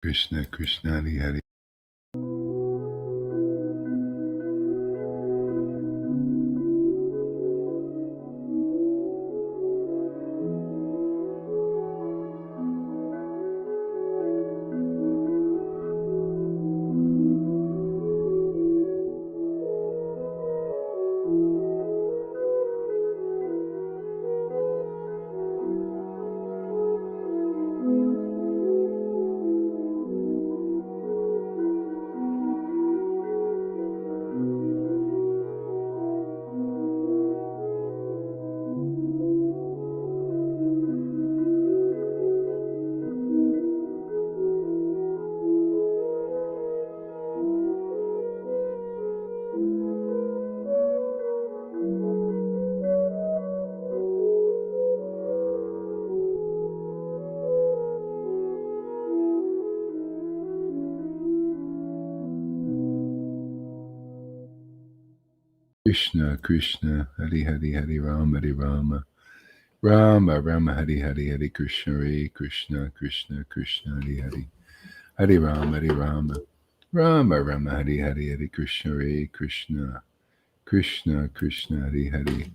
Krishna Krishna Hari Hari. Krishna Krishna Hari Hari Hari Rama Hari Rama Rama Rama Hari Hari Hari Krishna Hare Krishna Krishna Krishna Hari Hari Hari Rama Rama Rama Hari Hari Hari Krishna Hare Krishna Krishna Krishna Hari Hari.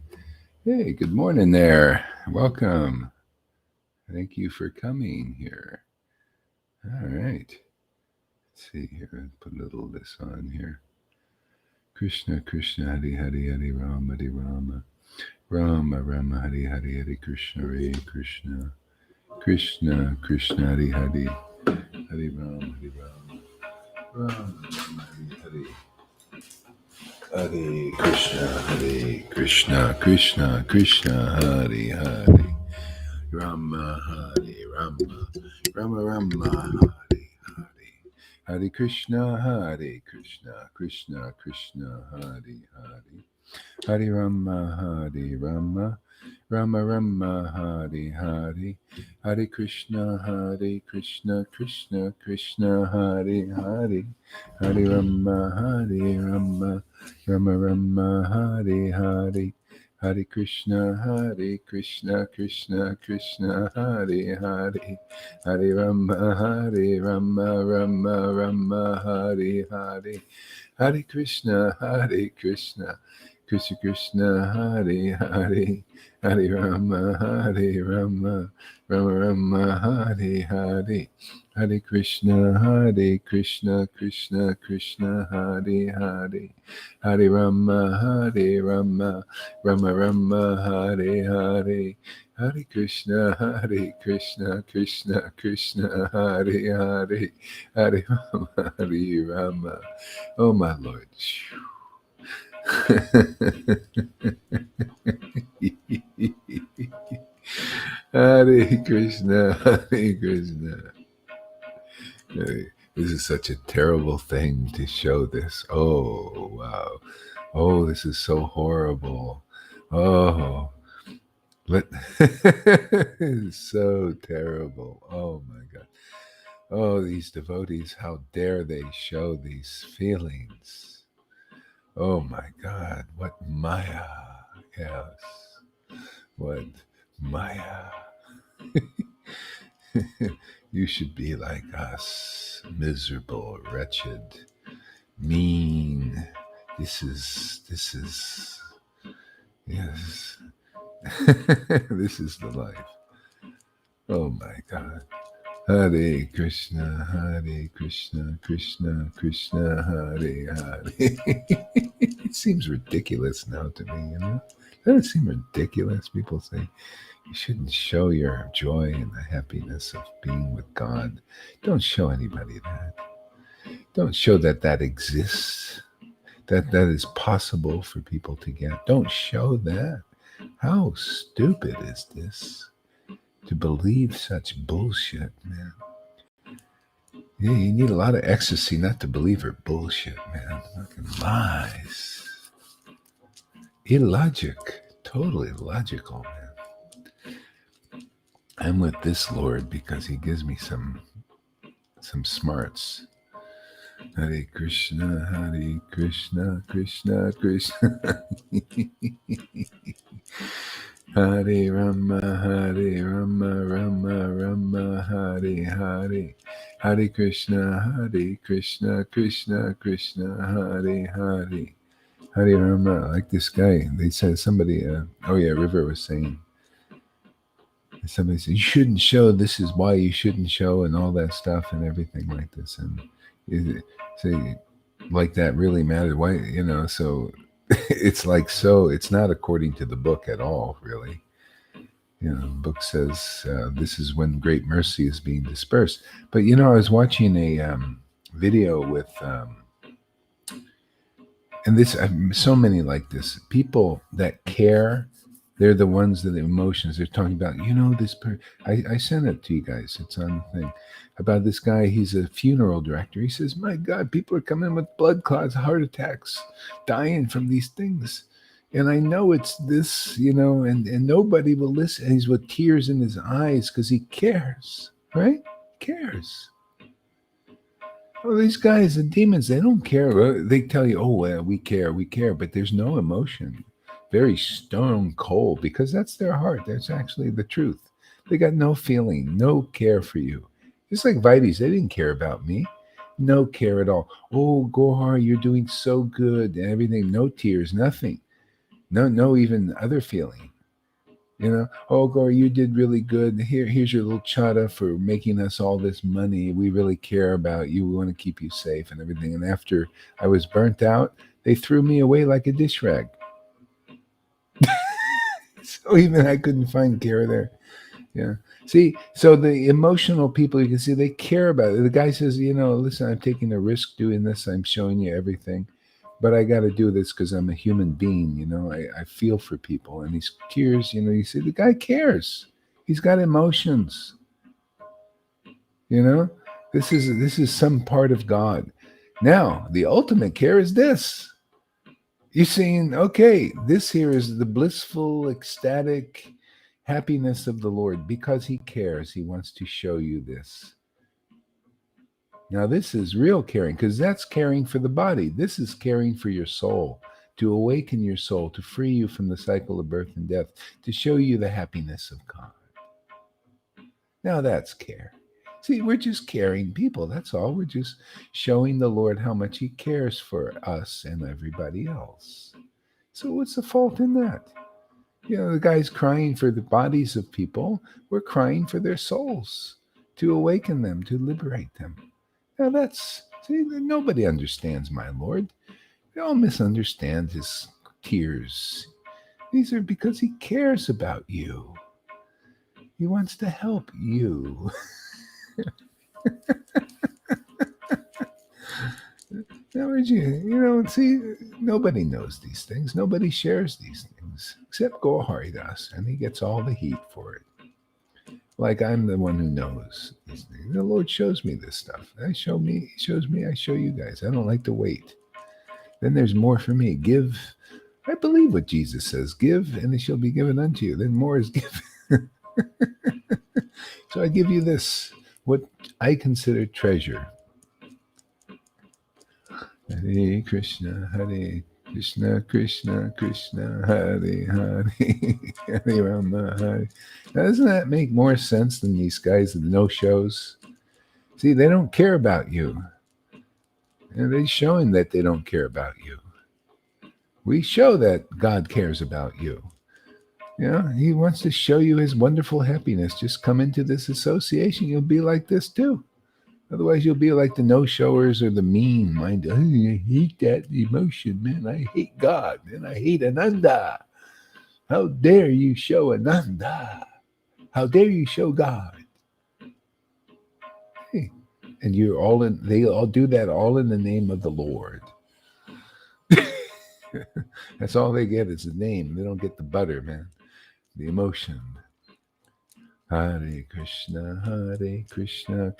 Hey, good morning there. Welcome. Thank you for coming here. All right. Let's see here. Put a little of this on here. Krishna Krishna Hari Hari Hari Rama Rama Rama Hari Hari Hari Krishna Hare Krishna Krishna Krishna Hari Hari Hari Rama Rama Hari Hari Krishna Krishna Krishna Hari Hari Rama Hari Rama Hari Hari Krishna Krishna Krishna Hari Hari Hari Rama Rama Hari Hari Hari Krishna Krishna Krishna Hari Hari Hari Rama Rama Hari Hari Hari Krishna Krishna Krishna Hari Hari Hari Rama Rama Hari Hari Hari Krishna Krishna Krishna Hari Hari Hari Rama Rama Hari Hari Hari Krishna Krishna Krishna Hari Hari Hari Rama Rama Hari Hari Hari Krishna Krishna Hari Hari Hari Rama. Oh my Lord. Hare Krishna, Hare Krishna. This is such a terrible thing to show this. Oh, wow. Oh, this is so horrible. Oh, it's so terrible. Oh, my God. Oh, these devotees, how dare they show these feelings? Oh my God, what Maya, yes, what Maya. You should be like us, miserable, wretched, mean. This is, yes, this is the life. Oh my God. Hare Krishna, Krishna Krishna, Hare Hare. It seems ridiculous now to me, you know? Doesn't it seem ridiculous? People say you shouldn't show your joy and the happiness of being with God. Don't show anybody that. Don't show that that exists, that that is possible for people to get. Don't show that. How stupid is this? To believe such bullshit, man. Yeah, you need a lot of ecstasy not to believe her bullshit, man. Fucking lies. Illogic. Totally illogical, man. I'm with this Lord because he gives me some smarts. Hare Krishna, Krishna Krishna. Hare Rama, Rama Rama, Hare Hare. Hare Krishna, Krishna Krishna, Hare Hare. Hare Rama, like this guy. They said somebody, River was saying, somebody said, you shouldn't show, this is why you shouldn't show, and all that stuff and everything like this. And you say, like that really mattered. Why, so it's like, so it's not according to the book at all, really. The book says this is when great mercy is being dispersed. But, I was watching a video with, and this, so many like this, people that care, they're the ones that the emotions they're talking about. This I sent it to you guys. It's on the thing about this guy. He's a funeral director. He says, my God, people are coming with blood clots, heart attacks, dying from these things. And I know it's this, and nobody will listen. And he's with tears in his eyes because he cares, right? Cares. Well, these guys, the demons, they don't care. They tell you, we care, but there's no emotion. Very stone cold, because that's their heart. That's actually the truth. They got no feeling, no care for you. Just like Vites, they didn't care about me. No care at all. Oh, Gohar, you're doing so good and everything. No tears, nothing. No even other feeling. Oh, Gohar, you did really good. Here's your little chata for making us all this money. We really care about you. We want to keep you safe and everything. And after I was burnt out, they threw me away like a dish rag. So even I couldn't find care there. Yeah. See, so the emotional people, you can see they care about it. The guy says, listen, I'm taking a risk doing this. I'm showing you everything, but I got to do this because I'm a human being. I feel for people, and these tears, you see, the guy cares. He's got emotions. This is some part of God. Now, the ultimate care is this. You're saying, okay, this here is the blissful, ecstatic happiness of the Lord because he cares. He wants to show you this. Now, this is real caring because that's caring for the body. This is caring for your soul, to awaken your soul, to free you from the cycle of birth and death, to show you the happiness of God. Now, that's care. See, we're just caring people. That's all. We're just showing the Lord how much he cares for us and everybody else. So what's the fault in that? The guy's crying for the bodies of people. We're crying for their souls, to awaken them, to liberate them. Now nobody understands my Lord. They all misunderstand his tears. These are because he cares about you. He wants to help you. Now, see, nobody knows these things. Nobody shares these things except Goharidas, and he gets all the heat for it. Like I'm the one who knows these things. The Lord shows me this stuff. He shows me, I show you guys. I don't like to wait. Then there's more for me. Give. I believe what Jesus says. Give, and it shall be given unto you. Then more is given. So I give you this, what I consider treasure. Hare Krishna, Krishna, Krishna, Hare, Hare Rama, Hare. Now, doesn't that make more sense than these guys with no shows? See, they don't care about you. And they're showing that they don't care about you. We show that God cares about you. He wants to show you his wonderful happiness. Just come into this association. You'll be like this too. Otherwise, you'll be like the no-showers or the mean-minded. I hate that emotion, man. I hate God, and I hate Ananda. How dare you show Ananda? How dare you show God? Hey, and they all do that all in the name of the Lord. That's all they get is the name. They don't get the butter, man. The emotion. Hare Krishna, Krishna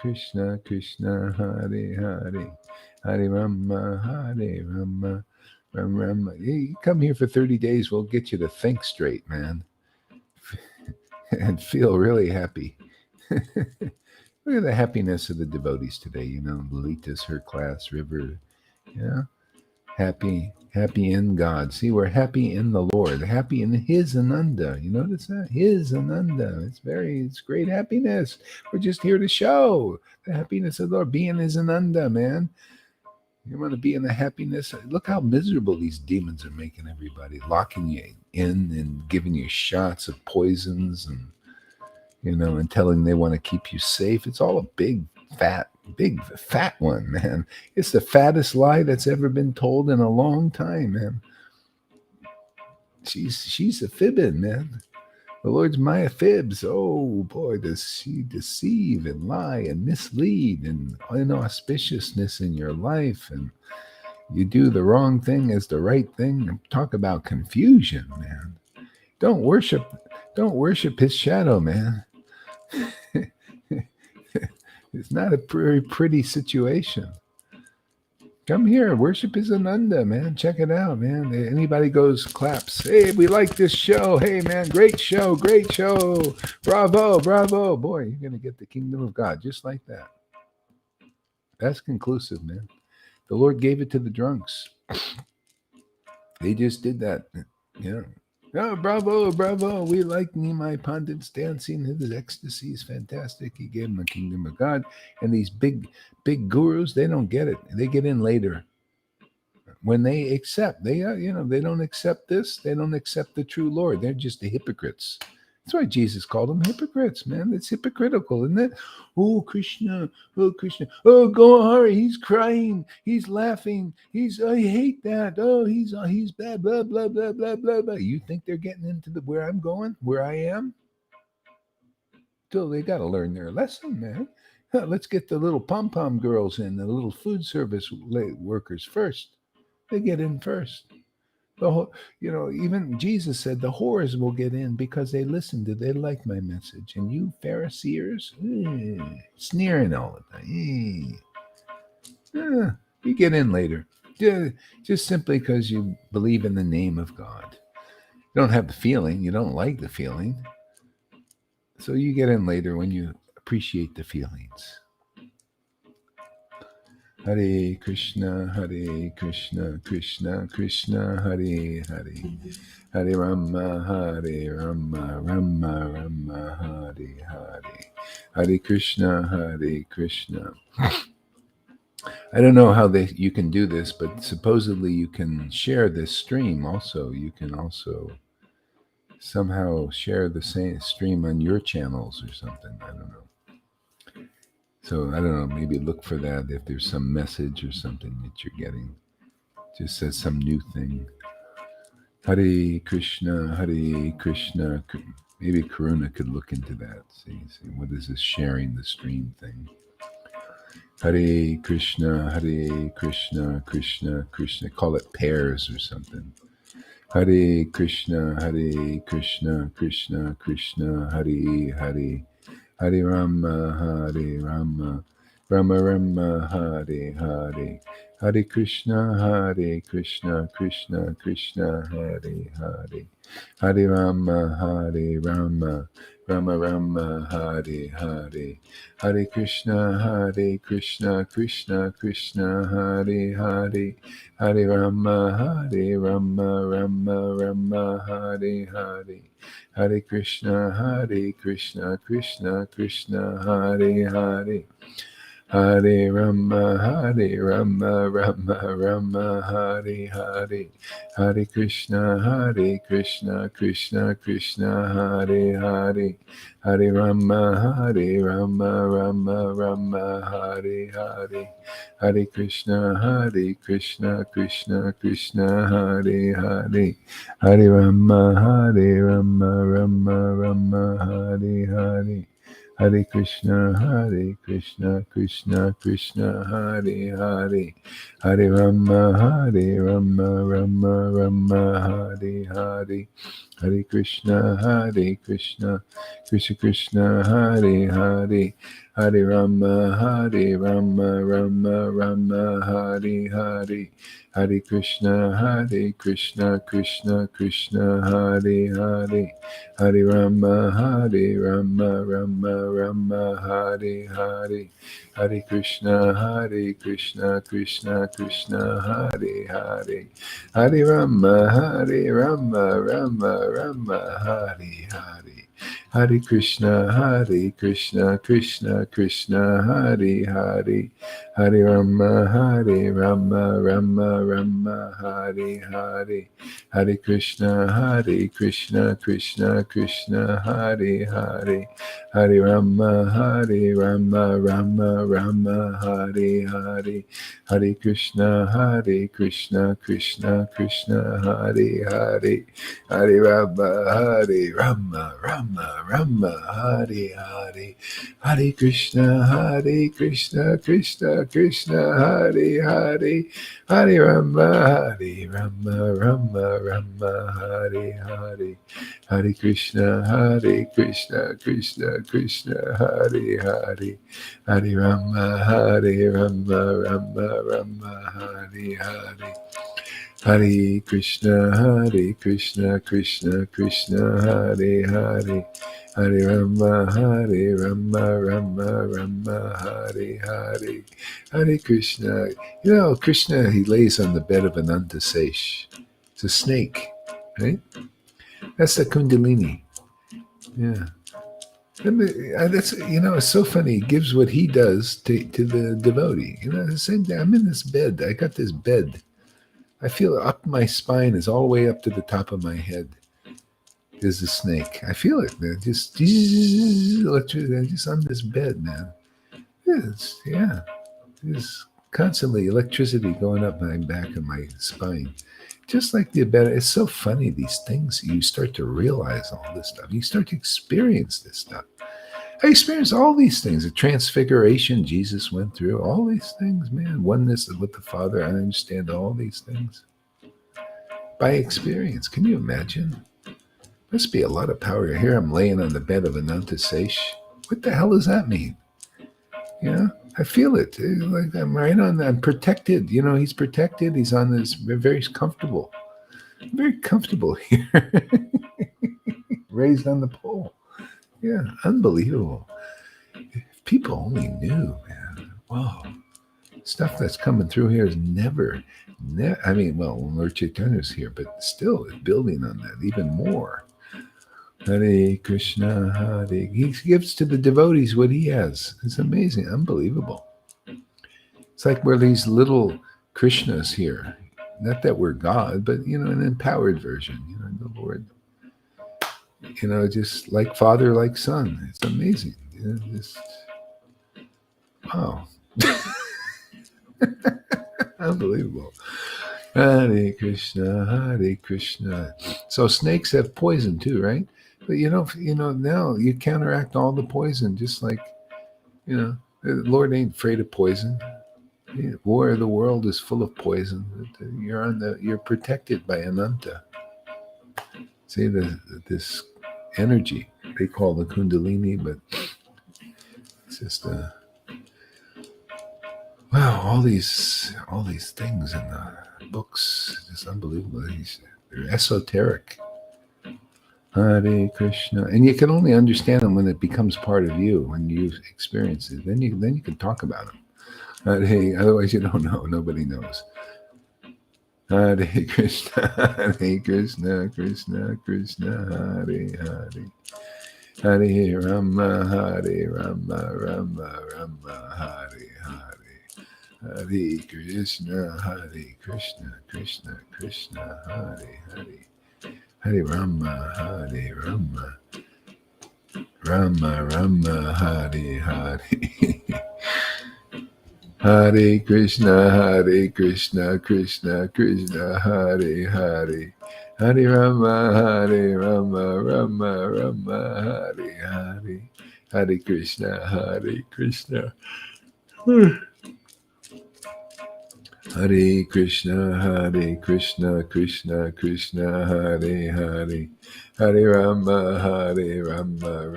Krishna, Hare Hare, Hare Rama, Rama. You come here for 30 days, we'll get you to think straight, man, and feel really happy. Look at the happiness of the devotees today. Lalita's her class, River. Happy, happy in God. See, we're happy in the Lord, happy in His Ananda. You notice that? His Ananda. It's great happiness. We're just here to show the happiness of the Lord. Be in His Ananda, man. You want to be in the happiness. Look how miserable these demons are making everybody, locking you in and giving you shots of poisons and, and telling they want to keep you safe. It's all a big fat one, man. It's the fattest lie that's ever been told in a long time, man. She's a fibbing, man. The Lord's Maya fibs. Oh boy, does she deceive and lie and mislead and inauspiciousness in your life, and you do the wrong thing as the right thing. Talk about confusion, man. Don't worship his shadow, man. It's not a very pretty situation. Come here, worship is Ananda, man. Check it out, man. Anybody goes claps. Hey, we like this show. Hey, man, great show, great show. Bravo, bravo. Boy, you're gonna get the kingdom of God just like that. That's conclusive, man. The Lord gave it to the drunks. They just did that. Yeah. Oh, bravo, bravo. We like Nimai Pandit's dancing. His ecstasy is fantastic. He gave them the kingdom of God. And these big gurus, they don't get it. They get in later. When they accept, they don't accept this. They don't accept the true Lord. They're just the hypocrites. That's why Jesus called them hypocrites, man. It's hypocritical, isn't it? Oh, Krishna. Oh, Krishna. Oh, Gohari, he's crying. He's laughing. I hate that. Oh, he's bad, blah, blah, blah, blah, blah, blah. You think they're getting into where I'm going, where I am? So they got to learn their lesson, man. Let's get the little pom-pom girls in, the little food service workers first. They get in first. Even Jesus said the whores will get in because they like my message. And you Pharisees, sneering all the time. You get in later. Just simply because you believe in the name of God. You don't have the feeling. You don't like the feeling. So you get in later when you appreciate the feelings. Hare Krishna, Krishna Krishna, Hare Hare, Hare Rama, Rama Rama, Hare Hare, Hare Krishna, Krishna. I don't know how you can do this, but supposedly you can share this stream also. You can also somehow share the same stream on your channels or something. I don't know. So I don't know, maybe look for that if there's some message or something that you're getting. Just says some new thing. Hare Krishna, Hare Krishna. Maybe Karuna could look into that. See what is this sharing the stream thing? Hare Krishna, Krishna Krishna. Call it pairs or something. Hare Krishna, Krishna Krishna, Hare Hare. Hare Rama, Rama Rama, Hare Hare. Hare Krishna, Krishna Krishna, Hare Hare. Hare Rama, Rama Rama, Hare Hare. Hare Krishna, Krishna Krishna, Hare Hare. Hare Rama, Rama Rama, Hare Hare. Hare Krishna, Krishna Krishna, Hare Hare. Hare Rama, Rama Rama, Hare Hare. Hare Krishna, Krishna Krishna, Hare Hare. Hare Rama, Rama Rama, Hare Hare. Hare Krishna, Krishna Krishna, Hare Hare. Hare Rama, Rama Hare Hare. Hare Krishna, Krishna Krishna, Hare Hare. Hare Rama, Rama Rama, Hare Hare. Hare Krishna, Krishna Krishna, Hare Hare, Hare Rama, Rama Rama, Hare Hare, Hare Krishna, Krishna Krishna, Hare Hare, Hare Rama, Rama Rama, Hare Hare, Hare Krishna, Krishna Krishna, Hare Hare, Hare Rama, Rama, Hare Hare. Hare Krishna, Krishna Krishna, Hare Hare. Hare Rama, Rama, Hare Hare. Hare Krishna, Krishna Krishna, Hare Hare. Hare Rama, Rama, Hare Hare. Hare Krishna, Krishna Krishna, Hare Hare. Hare Rama, Rama, Hare Hare. Hare Krishna, Krishna Krishna, Hare Hare. Hare Rama, Rama, Hare Hare. Hare Krishna, Krishna Krishna, Hare Hare. Hare Rama, Rama, Hare Hare. Hare Krishna, Krishna Krishna, Hare Hare. Hare Rama, Rama, Hare Hare. Hare Krishna. You know, Krishna, he lays on the bed of Ananta Sesh. It's a snake, right? That's the Kundalini. Yeah. That's, it's so funny. He gives what he does to the devotee. The same day, I'm in this bed. I got this bed. I feel up my spine is all the way up to the top of my head. There's a snake. I feel it, man. Just electricity. Just on this bed, man. Yeah. There's constantly electricity going up my back and my spine. Just like the bed. It's so funny, these things. You start to realize all this stuff. You start to experience this stuff. I experienced all these things. The transfiguration Jesus went through. All these things, man. Oneness with the Father. I understand all these things by experience. Can you imagine? Must be a lot of power. Here I'm laying on the bed of Ananta Sesh. What the hell does that mean? I feel it. Like I'm right on. I'm protected. He's protected. He's on this. Very comfortable. Very comfortable here. Raised on the pole. Yeah, unbelievable. If people only knew, man. Wow. Stuff that's coming through here is never I mean, well, Lord Chaitanya's here, but still it's building on that even more. Hare Krishna, Hare. He gives to the devotees what he has. It's amazing, unbelievable. It's like we're these little Krishnas here. Not that we're God, but, an empowered version, the Lord. Just like father, like son. It's amazing. Just, wow. Unbelievable. Hare Krishna, Hare Krishna. So snakes have poison too, right? But now you counteract all the poison, just like, the Lord ain't afraid of poison. The war of the world is full of poison. You're protected by Ananta. See this energy they call the Kundalini, but it's just wow, all these things in the books, just unbelievable. They're esoteric. Hare Krishna, and you can only understand them when it becomes part of you, when you experience it. Then you can talk about them. Otherwise you don't know. Nobody knows. Hare Krishna, Hare Krishna, Krishna Krishna, Hare Hare. Hare Rama, Rama, Hare Hare. Hare Krishna, Krishna Krishna, Hare Hare. Hare Rama, Rama, Hare Hare. Hare Krishna, Krishna Krishna, Hare Hare. Hare Rama, Rama, Hare Hare. Hare Krishna, Krishna. Hare Krishna, Krishna Krishna, Hare Hare, Hare Rama, Rama,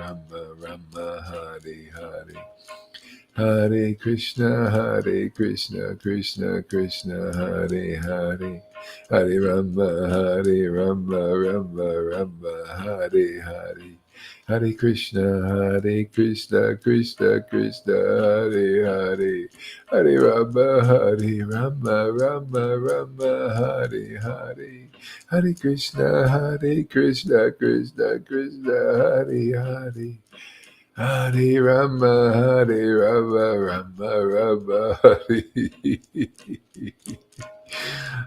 Rama, Hare Hare. Hare Krishna, Krishna Krishna, Hare Hare, Hare Rama, Rama, Hare Hare. Hare Krishna, Krishna Krishna, Hare Hare, Hare Rama, Rama, Hare Hare. Hare Krishna, Krishna Krishna, Hare Hare. Hare Rama, Rama, Hare.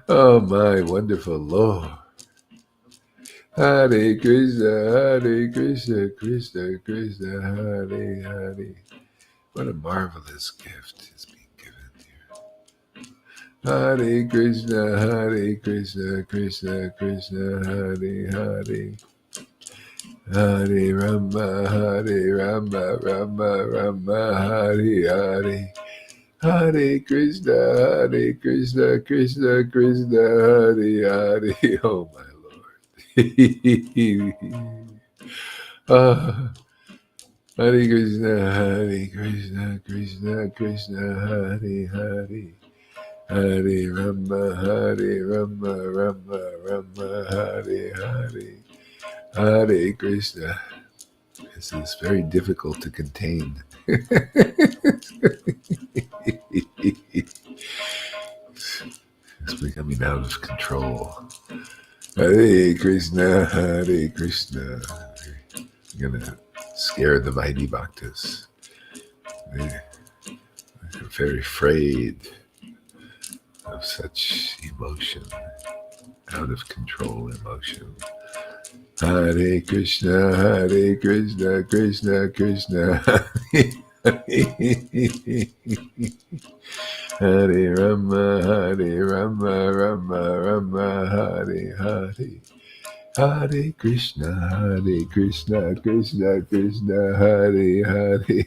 Oh, my wonderful Lord. Hare Krishna, Krishna Krishna, Hare Hare. What a marvelous gift is being given here. Hare Krishna, Krishna Krishna, Hare Hare. Hare Rama, Rama, Hare Hare. Hare Krishna, Krishna Krishna, Hare Hare. Oh, my Lord. Hare Krishna, Krishna Krishna, Hare Hare. Hare Rama, Rama, Hare Hare. Hare Krishna. This is very difficult to contain. It's becoming out of control. Hare Krishna, Hare Krishna. I'm going to scare the mighty bhaktas. They're very afraid of such emotion, out of control emotion. Hare Krishna, Krishna Krishna, Hare Rama, Rama, Hare Hare. Hare Krishna, Krishna Krishna, Hare Hare.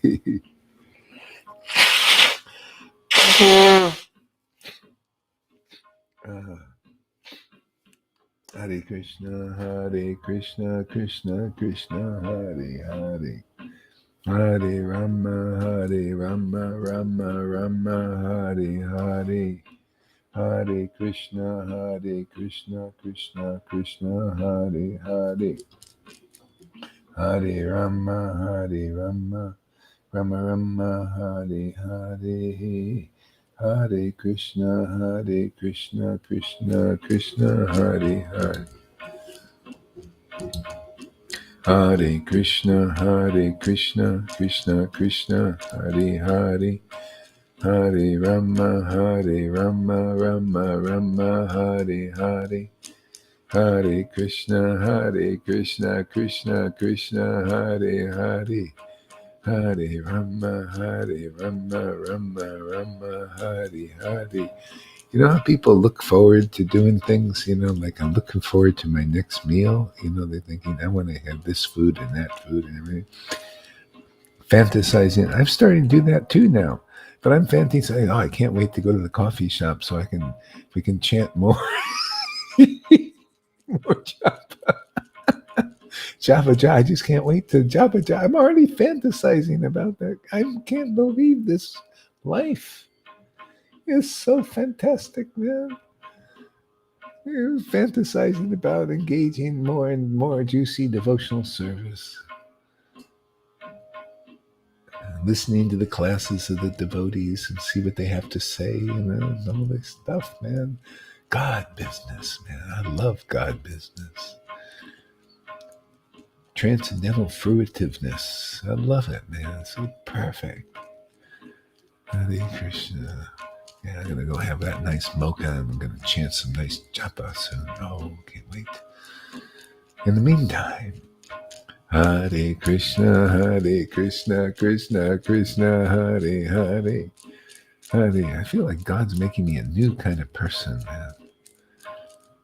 Hare Krishna, Krishna Krishna, Hare Hare. Hare Rama, Rama, Hare Hare. Hare Krishna, Krishna Krishna, Hare Hare. Hare Rama, Rama, Hare Hare. Hare Krishna, Krishna Krishna, Hare Hare. Hare Krishna, Krishna Krishna, Hare Hare. Hare Rama, Rama, Hare Hare. Hare Krishna, Krishna Krishna, Hare Hare. Hare Rama, Rama, Hare Hare. You know how people look forward to doing things, like I'm looking forward to my next meal. They're thinking, I want to have this food and that food and everything. Fantasizing. I'm starting to do that too now. But I'm fantasizing, I can't wait to go to the coffee shop so we can chant more. More japa. Japa. I just can't wait to japa. I'm already fantasizing about that. I can't believe this life. It's so fantastic, man. You're fantasizing about engaging more and more juicy devotional service. Listening to the classes of the devotees and see what they have to say, and all this stuff, man. God business, man. I love God business. Transcendental fruitiveness. I love it, man. It's so perfect. Hare Krishna. Yeah, I'm going to go have that nice mocha and I'm going to chant some nice japa soon. Oh, can't wait. In the meantime, Hare Krishna, Krishna Krishna, Hare Hare. Hare, I feel like God's making me a new kind of person, man.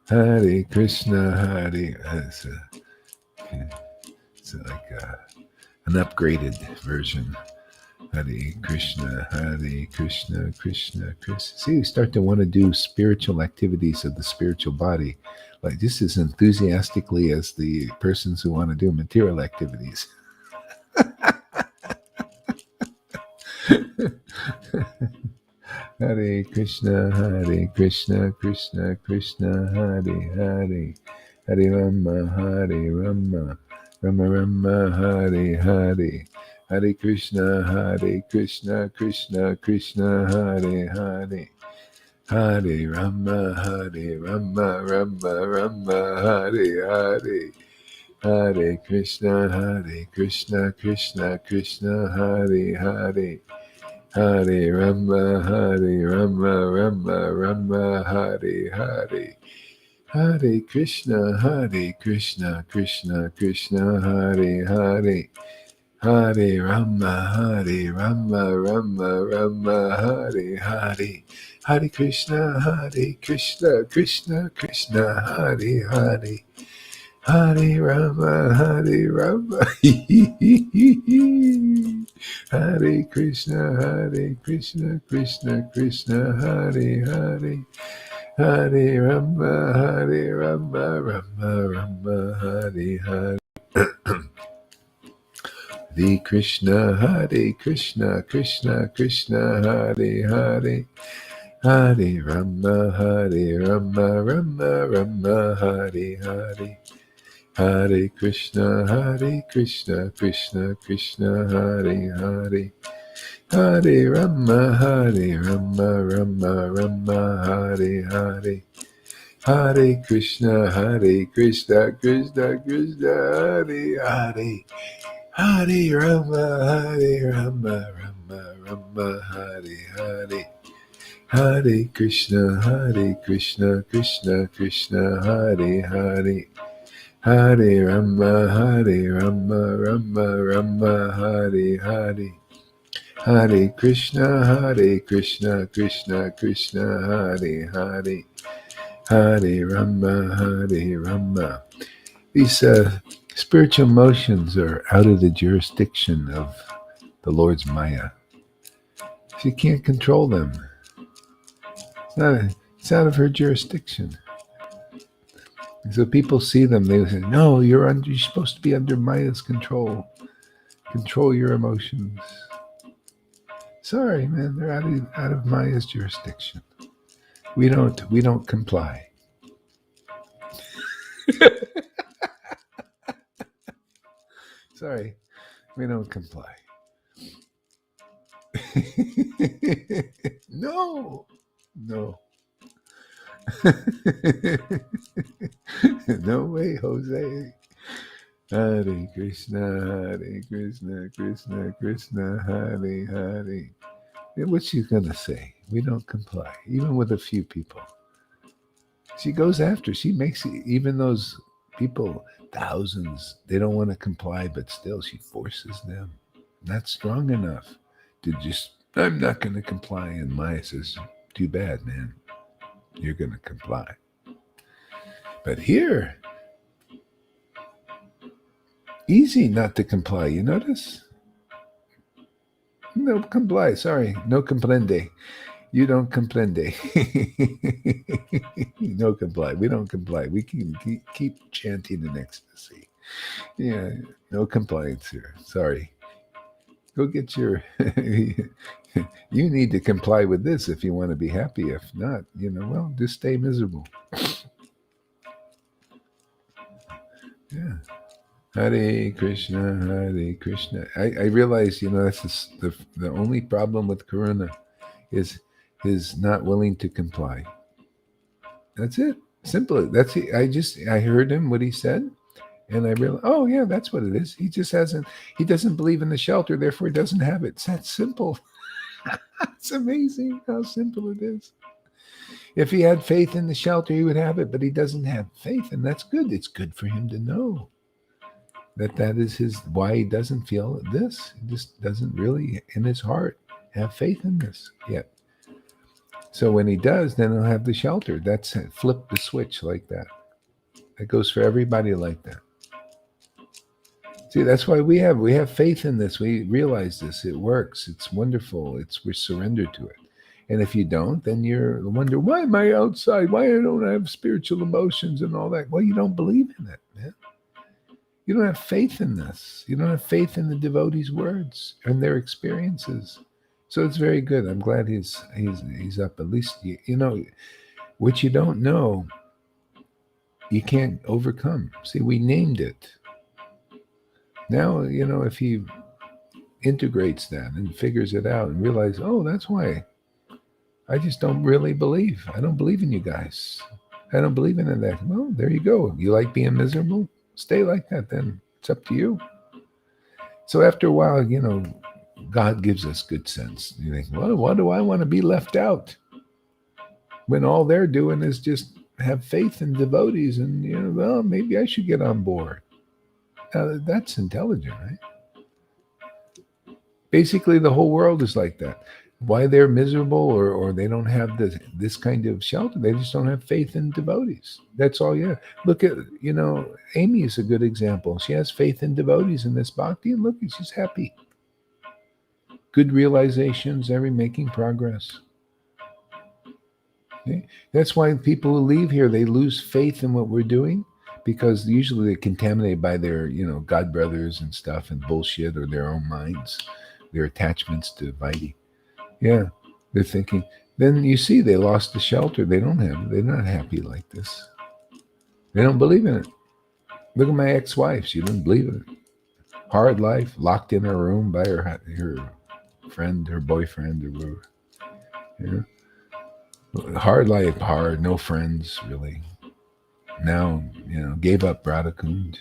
Hare Krishna, Hare. It's like an upgraded version Hare Krishna, Hare Krishna, Krishna, Krishna. See, we start to want to do spiritual activities of the spiritual body, like just as enthusiastically as the persons who want to do material activities. Hare Krishna, Krishna Krishna, Hare Hare, Hare Rama, Rama Rama, Hare Hare, Hare Krishna, Krishna Krishna, Hare Hare, Hare Rama, Rama Rama, Hare Hare, Hare Krishna, Krishna Krishna, Hare Hare. Hare Rama, Rama Rama, Hare Hare. Hare Krishna, Krishna Krishna, Hare Hare. Hare Rama, Rama Rama, Hare Hare. Hare Krishna, Krishna Krishna, Hare Hare. Hare Rama, Hare Krishna, Krishna Krishna, Hare Hare. Hare Rama, Rama Rama, Hare Hare. Hare Krishna, Krishna Krishna, Hare Hare. Hare Rama, Rama Rama, Hare Hare. Hare Krishna, Krishna Krishna, Hare Hare. Hare Rama, Rama Rama, Hare Hare. Hare Krishna, Krishna Krishna, Hare Hare. Hare Rama, Rama Rama, Hare Hare. Hare Krishna, Krishna Krishna, Hare Hare. Hare Rama, Rama Rama, Hare Hare. Hare Krishna, Krishna Krishna, Hare Hare. Hare Rama. These spiritual motions are out of the jurisdiction of the Lord's Maya. She can't control them. It's out of her jurisdiction. And so people see them, they say, no, you're supposed to be under Maya's control. Control your emotions. Sorry, man, they're out of Maya's jurisdiction. We don't comply. Sorry, we don't comply. No. No way, Jose. Hare Krishna, Krishna Krishna, Hare Hare. What's she gonna say? We don't comply, even with a few people. She goes after. She makes even those people, thousands, they don't want to comply, but still she forces them. Not strong enough to just, I'm not going to comply. And Maya says, too bad, man. You're going to comply. But here, easy not to comply. You notice? No comply. Sorry. No comprende. You don't comprende. No comply. We don't comply. We can keep chanting in ecstasy. Yeah. No compliance here. Sorry. Go get your... You need to comply with this if you want to be happy. If not, well, just stay miserable. Yeah. Hare Krishna. I realize, that's the only problem with Karuna is his not willing to comply. That's it. Simple. That's it. I heard him, what he said, and I realized, oh yeah, that's what it is. He doesn't believe in the shelter, therefore he doesn't have it. It's that simple. It's amazing how simple it is. If he had faith in the shelter, he would have it, but he doesn't have faith, and that's good. It's good for him to know that is why he doesn't feel this. He just doesn't really, in his heart, have faith in this yet. So when he does, then he'll have the shelter. That's it. Flip the switch like that. That goes for everybody like that. See, that's why we have faith in this. We realize this. It works. It's wonderful. We're surrendered to it. And if you don't, then you're wonder, why am I outside? Why I don't have spiritual emotions and all that? Well, you don't believe in it, man. You don't have faith in this. You don't have faith in the devotees' words and their experiences. So it's very good. I'm glad he's up. At least you know what you don't know, you can't overcome. See, we named it. Now, if he integrates that and figures it out and realizes, oh, that's why I just don't really believe. I don't believe in you guys. I don't believe in that. Well, there you go. You like being miserable? Stay like that then. It's up to you. So after a while, God gives us good sense. You think, well, why do I want to be left out? When all they're doing is just have faith in devotees and, well, maybe I should get on board. That's intelligent, right? Basically, the whole world is like that. Why they're miserable or they don't have this kind of shelter, they just don't have faith in devotees. That's all. Yeah. Look at, Amy is a good example. She has faith in devotees in this bhakti, and look, she's happy. Good realizations, making progress. Okay? That's why people who leave here, they lose faith in what we're doing, because usually they're contaminated by their, God brothers and stuff and bullshit, or their own minds, their attachments to Vaidhi. Yeah, they're thinking. Then you see they lost the shelter. They're not happy like this. They don't believe in it. Look at my ex-wife. She didn't believe in it. Hard life, locked in her room by her friend, her boyfriend, or whatever. Hard life, hard, no friends, really. Now, gave up Radha Kund.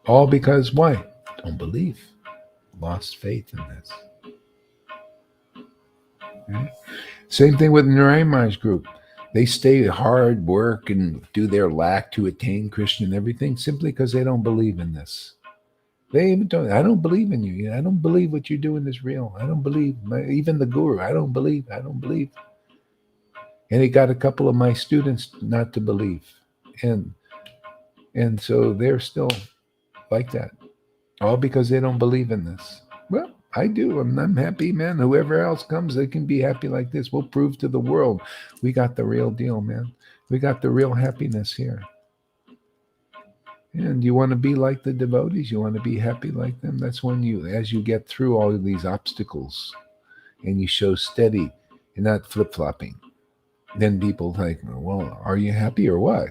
All because why? Don't believe. Lost faith in this. Okay? Same thing with the Narayan Maharaj group. They stay hard work and do their lack to attain Krishna and everything simply because they don't believe in this. They even don't. I don't believe in you. I don't believe what you're doing is real. I don't believe. Even the guru. I don't believe. And he got a couple of my students not to believe, and so they're still like that, all because they don't believe in this. Well, I do. I'm happy, man. Whoever else comes, they can be happy like this. We'll prove to the world we got the real deal, man. We got the real happiness here. And you want to be like the devotees. You want to be happy like them. That's when as you get through all of these obstacles and you show steady and not flip-flopping, then people think, well, are you happy or what,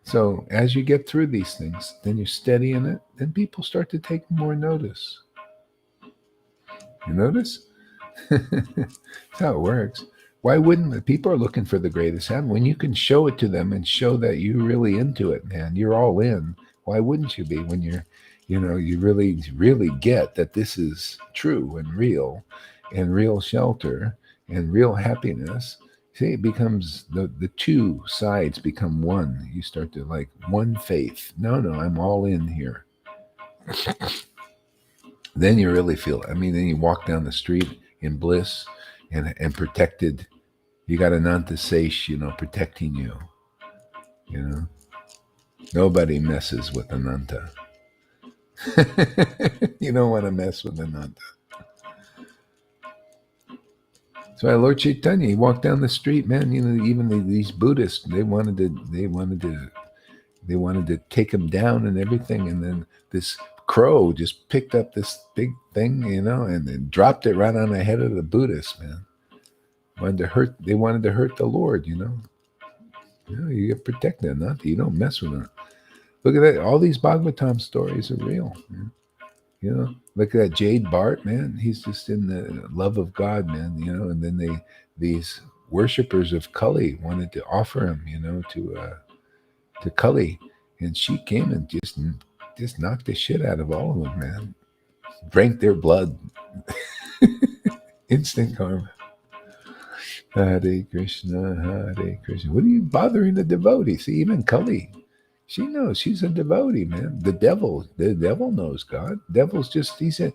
So as you get through these things, then you're steady in it, then people start to take more notice. You notice? That's how it works. Why wouldn't the people are looking for the greatest heaven? When you can show it to them and show that you're really into it, man, you're all in. Why wouldn't you be when you really, really get that this is true and real shelter and real happiness? See, it becomes the two sides become one. You start to like one faith. No, I'm all in here. Then you really feel it. Then you walk down the street in bliss and protected. You got Ananta Seish, protecting you. Nobody messes with Ananta. You don't want to mess with Ananta. So Lord Chaitanya, he walked down the street, man. Even these Buddhists, they wanted to take him down and everything, and then this crow just picked up this big thing, and then dropped it right on the head of the Buddhist, man. They wanted to hurt the Lord, you get protected, you don't mess with them. Look at that. All these Bhagavatam stories are real. Man. Look at that Jade Bart, man. He's just in the love of God, man. And then these worshippers of Kali wanted to offer him, to Kali, and she came and just knocked the shit out of all of them, man. Drank their blood. Instant karma. Hare Krishna, Hare Krishna. What are you bothering the devotee? See, even Kali, she knows she's a devotee, man. The devil knows God. Devil's just, he's a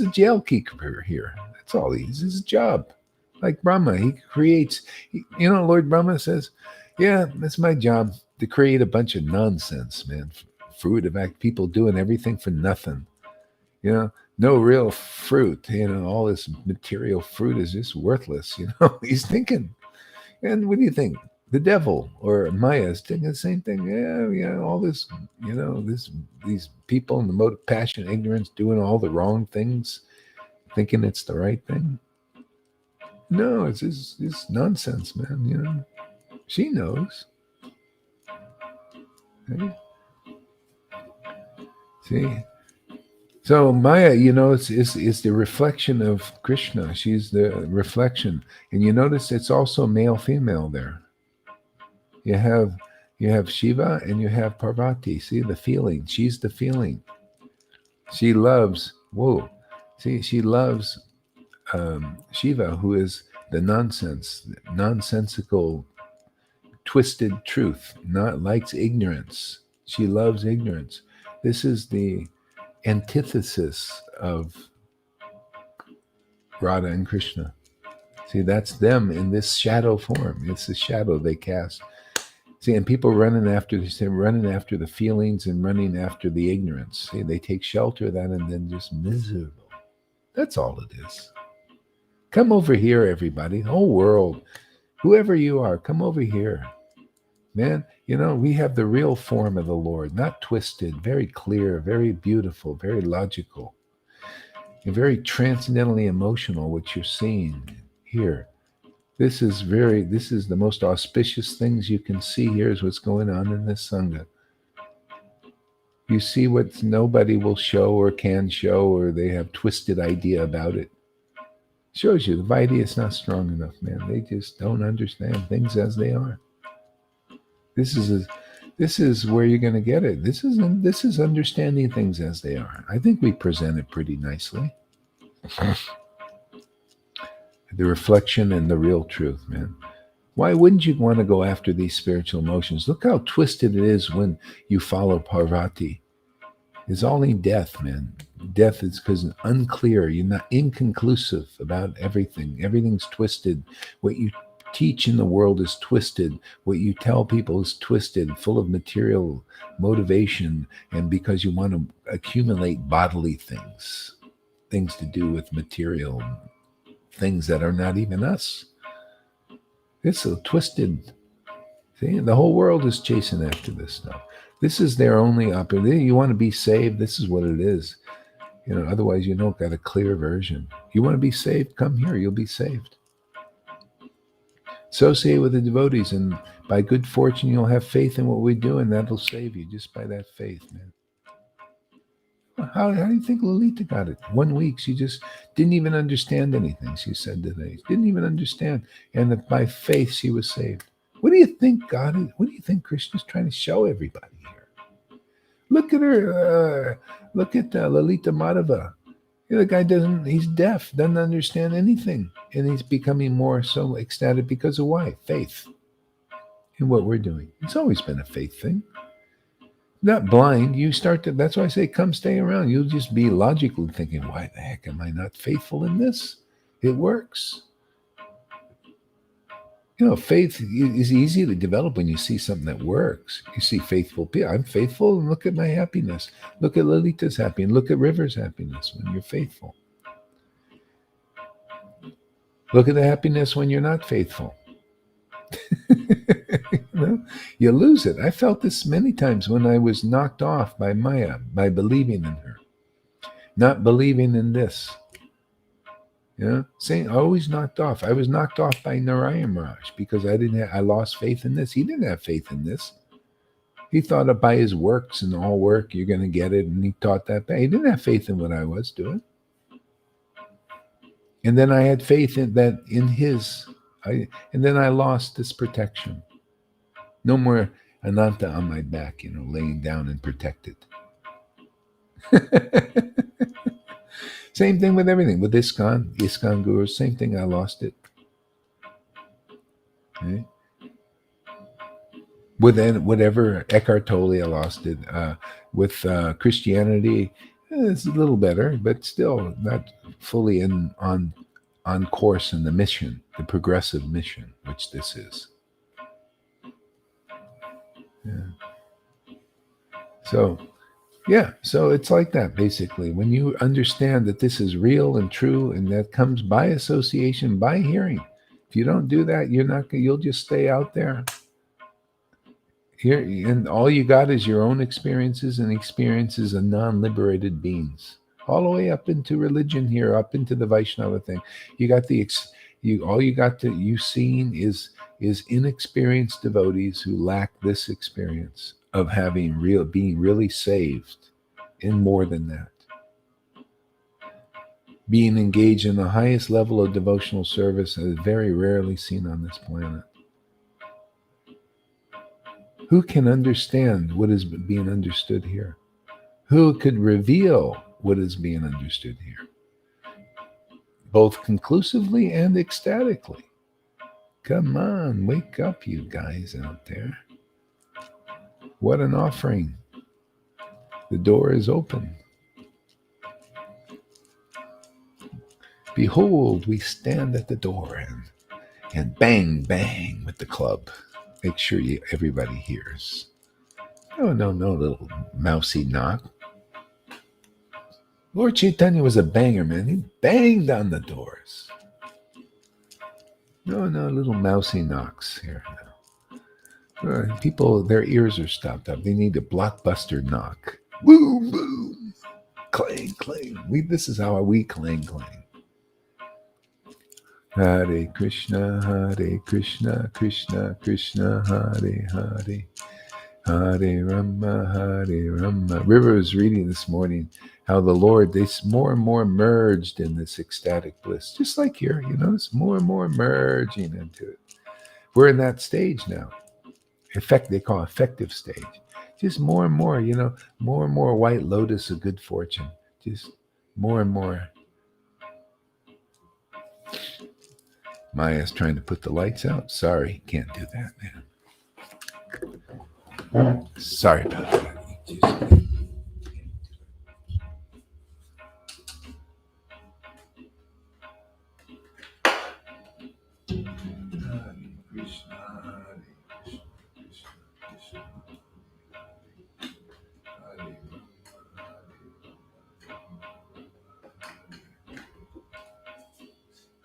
jail keeper here. That's all he is. His job. Like Brahma, he creates, Lord Brahma says, yeah, that's my job, to create a bunch of nonsense, man, fruit. In fact, people doing everything for nothing. No real fruit. All this material fruit is just worthless. He's thinking. And what do you think? The devil or Maya is thinking the same thing. Yeah, all this, these people in the mode of passion, ignorance, doing all the wrong things, thinking it's the right thing. No, it's nonsense, man. She knows. Right? See? So Maya, is the reflection of Krishna. She's the reflection. And you notice it's also male, female there. You have Shiva and you have Parvati. See the feeling. She's the feeling. She loves, she loves Shiva, who is the nonsensical, twisted truth, likes ignorance. She loves ignorance. This is the antithesis of Radha and Krishna. See, that's them in this shadow form. It's the shadow they cast. See, and people running after the feelings and running after the ignorance. See, they take shelter of that and then just miserable. That's all it is. Come over here, everybody. The whole world. Whoever you are, come over here. Man, we have the real form of the Lord, not twisted, very clear, very beautiful, very logical, and very transcendently emotional, what you're seeing here. This is the most auspicious things you can see here is what's going on in this Sangha. You see what nobody will show or can show, or they have twisted idea about it. Shows you the Vaidya is not strong enough, man. They just don't understand things as they are. This is where you're going to get it. This is understanding things as they are. I think we present it pretty nicely. The reflection and the real truth, man. Why wouldn't you want to go after these spiritual emotions? Look how twisted it is when you follow Parvati. It's all in death, man. Death is because it's unclear. You're not inconclusive about everything. Everything's twisted. What you teach in the world is twisted. What you tell people is twisted, full of material motivation, and because you want to accumulate bodily things to do with material things that are not even us. It's so twisted. See, the whole world is chasing after this stuff. This is their only opportunity. You want to be saved, this is what it is. Otherwise you don't got a clear version. You want to be saved, come here, you'll be saved. Associate with the devotees, and by good fortune you'll have faith in what we do, and that'll save you just by that faith, man. How do you think Lalita got it? 1 week, she just didn't even understand anything, she said today. Didn't even understand. And that by faith, she was saved. What do you think God is? What do you think Krishna's trying to show everybody here? Look at her. Look at Lalita Madhava. The guy he's deaf, doesn't understand anything. And he's becoming more so ecstatic because of why? Faith in what we're doing. It's always been a faith thing. Not blind, that's why I say come stay around. You'll just be logically thinking, why the heck am I not faithful in this? It works. Faith is easy to develop when you see something that works. You see faithful people. I'm faithful, and look at my happiness. Look at Lalita's happiness. Look at River's happiness when you're faithful. Look at the happiness when you're not faithful. You lose it. I felt this many times when I was knocked off by Maya, by believing in her, not believing in this. Saying always knocked off. I was knocked off by Narayan Maharaj because I lost faith in this. He didn't have faith in this. He thought that by his works and all work, you're going to get it. And he taught that. He didn't have faith in what I was doing. And then I had faith in that in his, and then I lost this protection. No more Ananta on my back, laying down and protected. Same thing with everything. With ISKCON gurus, same thing. I lost it. Okay? With whatever Eckhart Tolle, I lost it. With Christianity, it's a little better, but still not fully on course in the mission, the progressive mission, which this is. Yeah. So, yeah, so it's like that basically. When you understand that this is real and true, and that comes by association, by hearing. If you don't do that, you're not. You'll just stay out there here, and all you got is your own experiences and experiences of non-liberated beings, all the way up into religion here, up into the Vaishnava thing. You got you all you got to you seen is inexperienced devotees who lack this experience of having being really saved, and more than that, being engaged in the highest level of devotional service that is very rarely seen on this planet. Who can understand what is being understood here? Who could reveal what is being understood here, both conclusively and ecstatically? Come on, wake up, you guys out there. What an offering. The door is open. Behold, we stand at the door and bang, bang with the club. Make sure everybody hears. No, little mousy knock. Lord Chaitanya was a banger, man. He banged on the doors. No, little mousy knocks here. People, their ears are stopped up. They need a blockbuster knock. Boom, boom. Clang, clang. This is how we clang, clang. Hare Krishna, Krishna Krishna, Hare Hare. Hare Rama, Hare Rama. River was reading this morning how the Lord, they more and more merged in this ecstatic bliss. Just like here, it's more and more merging into it. We're in that stage now. They call effective stage. Just more and more, more and more white lotus of good fortune. Just more and more. Maya's trying to put the lights out. Sorry, can't do that, man. Sorry about that.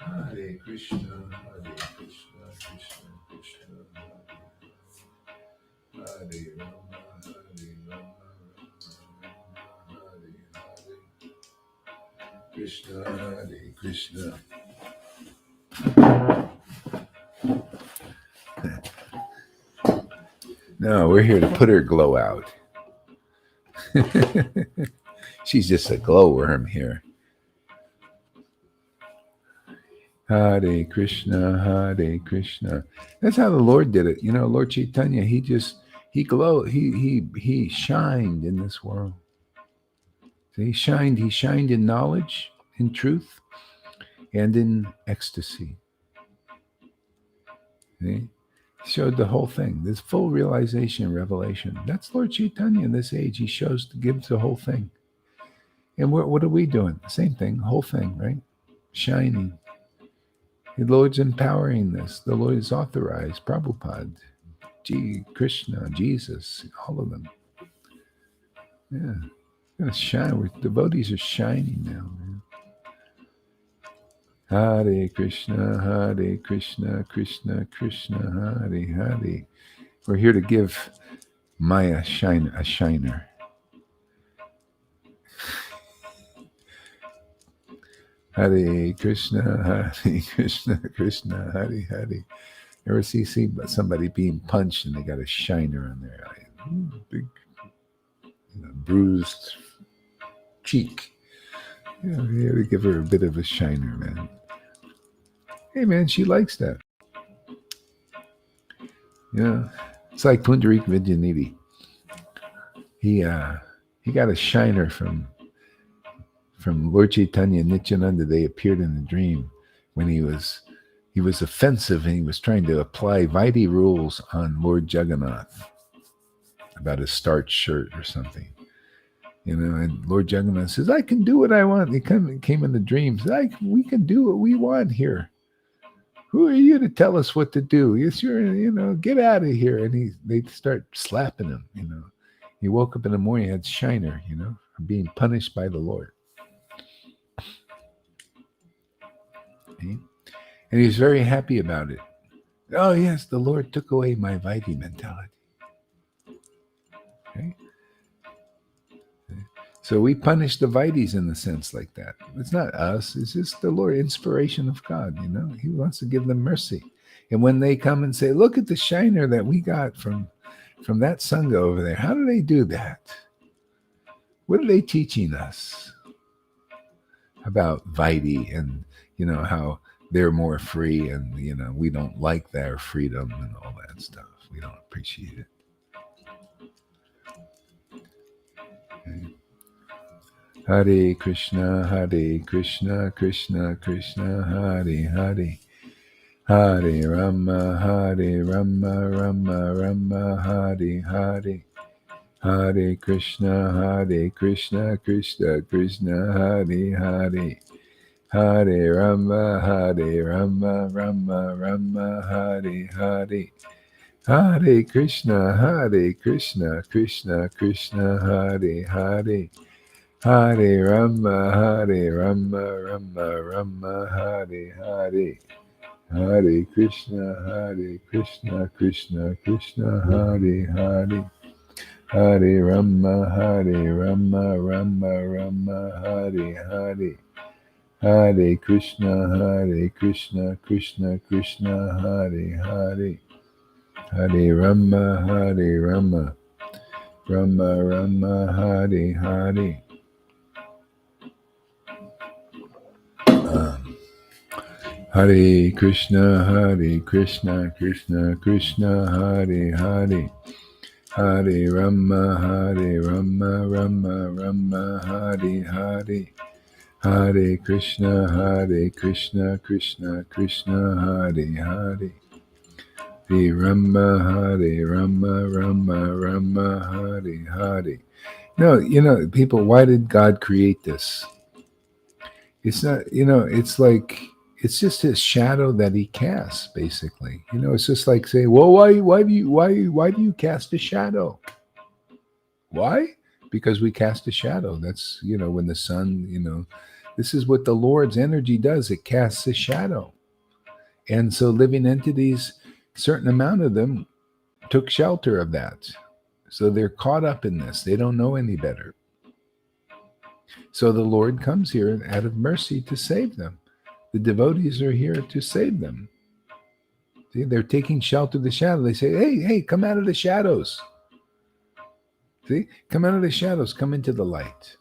Hare Krishna, Hare Krishna, Krishna Krishna, Hare Rama, Hare Rama, Hare Hare, Krishna, Hare Krishna. No, we're here to put her glow out. She's just a glowworm here. Hare Krishna, Hare Krishna. That's how the Lord did it. Lord Chaitanya, he glowed, he shined in this world. So he shined in knowledge, in truth, and in ecstasy. See? He showed the whole thing. This full realization, revelation. That's Lord Chaitanya in this age. He gives the whole thing. And what are we doing? The same thing, whole thing, right? Shining. The Lord's empowering this. The Lord is authorized. Prabhupada, Krishna, Jesus, all of them. Yeah. Going to shine. Devotees are shining now, man. Hare Krishna, Hare Krishna, Krishna Krishna, Hare Hare. We're here to give Maya a shiner. Hare Krishna, Hare Krishna, Krishna Hare Hare. Ever see somebody being punched and they got a shiner on their eye? Big, bruised cheek. Yeah, we had to give her a bit of a shiner, man. Hey, man, she likes that. Yeah, it's like Pundarik Vidyanidhi. He got a shiner from Lord Chaitanya and Nityananda. They appeared in a dream when he was offensive and he was trying to apply Vaidhi rules on Lord Jagannath about his starched shirt or something. And Lord Jagannath says, I can do what I want. He came in the dreams. We can do what we want here. Who are you to tell us what to do? Yes, get out of here. And they start slapping him, He woke up in the morning, had shiner, being punished by the Lord. Okay? And he was very happy about it. Oh, yes, the Lord took away my Vaidhi mentality. Okay? So we punish the Vaidhis in a sense like that. It's not us. It's just the Lord, inspiration of God, He wants to give them mercy. And when they come and say, look at the shiner that we got from that Sangha over there, how do they do that? What are they teaching us about Vaidhi and, how they're more free and, we don't like their freedom and all that stuff. We don't appreciate it. Okay. Hare Krishna, Krishna Krishna, Hare Hare. Hare Rama, Rama Rama, Hare Hare. Hare Krishna, Krishna Krishna, Hare Hare. Hare Rama, Rama Rama, Hare Hare. Hare Krishna, Krishna Krishna, Hare Hare. Hare Rama, Rama, Hare Hare. Hare Krishna, Krishna Krishna, Hare Hare. Hare Rama, Rama Hare Hare. Hare Krishna, Krishna Krishna, Hare Hare. Hare Rama, Rama Hare Hare. Hare Krishna, Krishna Krishna, Hare Hare. Hare Rama, Rama Hare Hare. Hare Krishna, Krishna Krishna, Hare Hare. Hare Rama, Rama Hare Hare. No, people, why did God create this? It's not, it's like, it's just his shadow that he casts, basically. It's just like saying, well, why do you cast a shadow? Why? Because we cast a shadow. That's, when the sun, this is what the Lord's energy does. It casts a shadow. And so living entities, certain amount of them took shelter of that. So they're caught up in this. They don't know any better. So the Lord comes here out of mercy to save them. The devotees are here to save them. See, they're taking shelter of the shadow. They say, hey, come out of the shadows. See, come out of the shadows. Come into the light.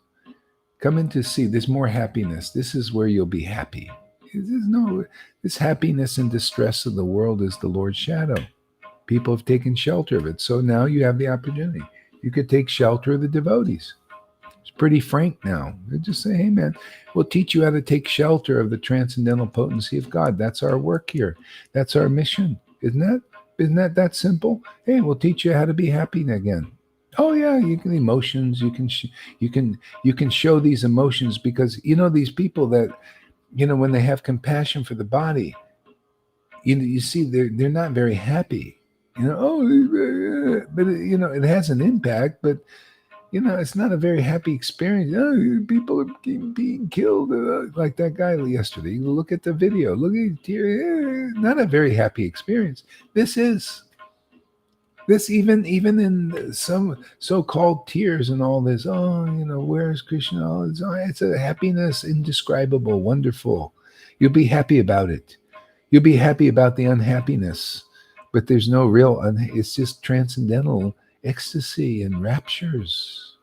Come in to see. There's more happiness. This is where you'll be happy. This happiness and distress of the world is the Lord's shadow. People have taken shelter of it. So now you have the opportunity. You could take shelter of the devotees. It's pretty frank now. They just say, hey, man, we'll teach you how to take shelter of the transcendental potency of God. That's our work here. That's our mission. Isn't that simple? Hey, we'll teach you how to be happy again. Oh yeah, you can emotions. You can show these emotions because these people that when they have compassion for the body, you see they're not very happy. But it has an impact, but it's not a very happy experience. People are being killed, like that guy yesterday. You look at the video, look at tears. Not a very happy experience. This even in some so-called tears and all this. Where's Krishna? It's a happiness indescribable, wonderful. You'll be happy about it. You'll be happy about the unhappiness, but there's no real. It's just transcendental ecstasy and raptures.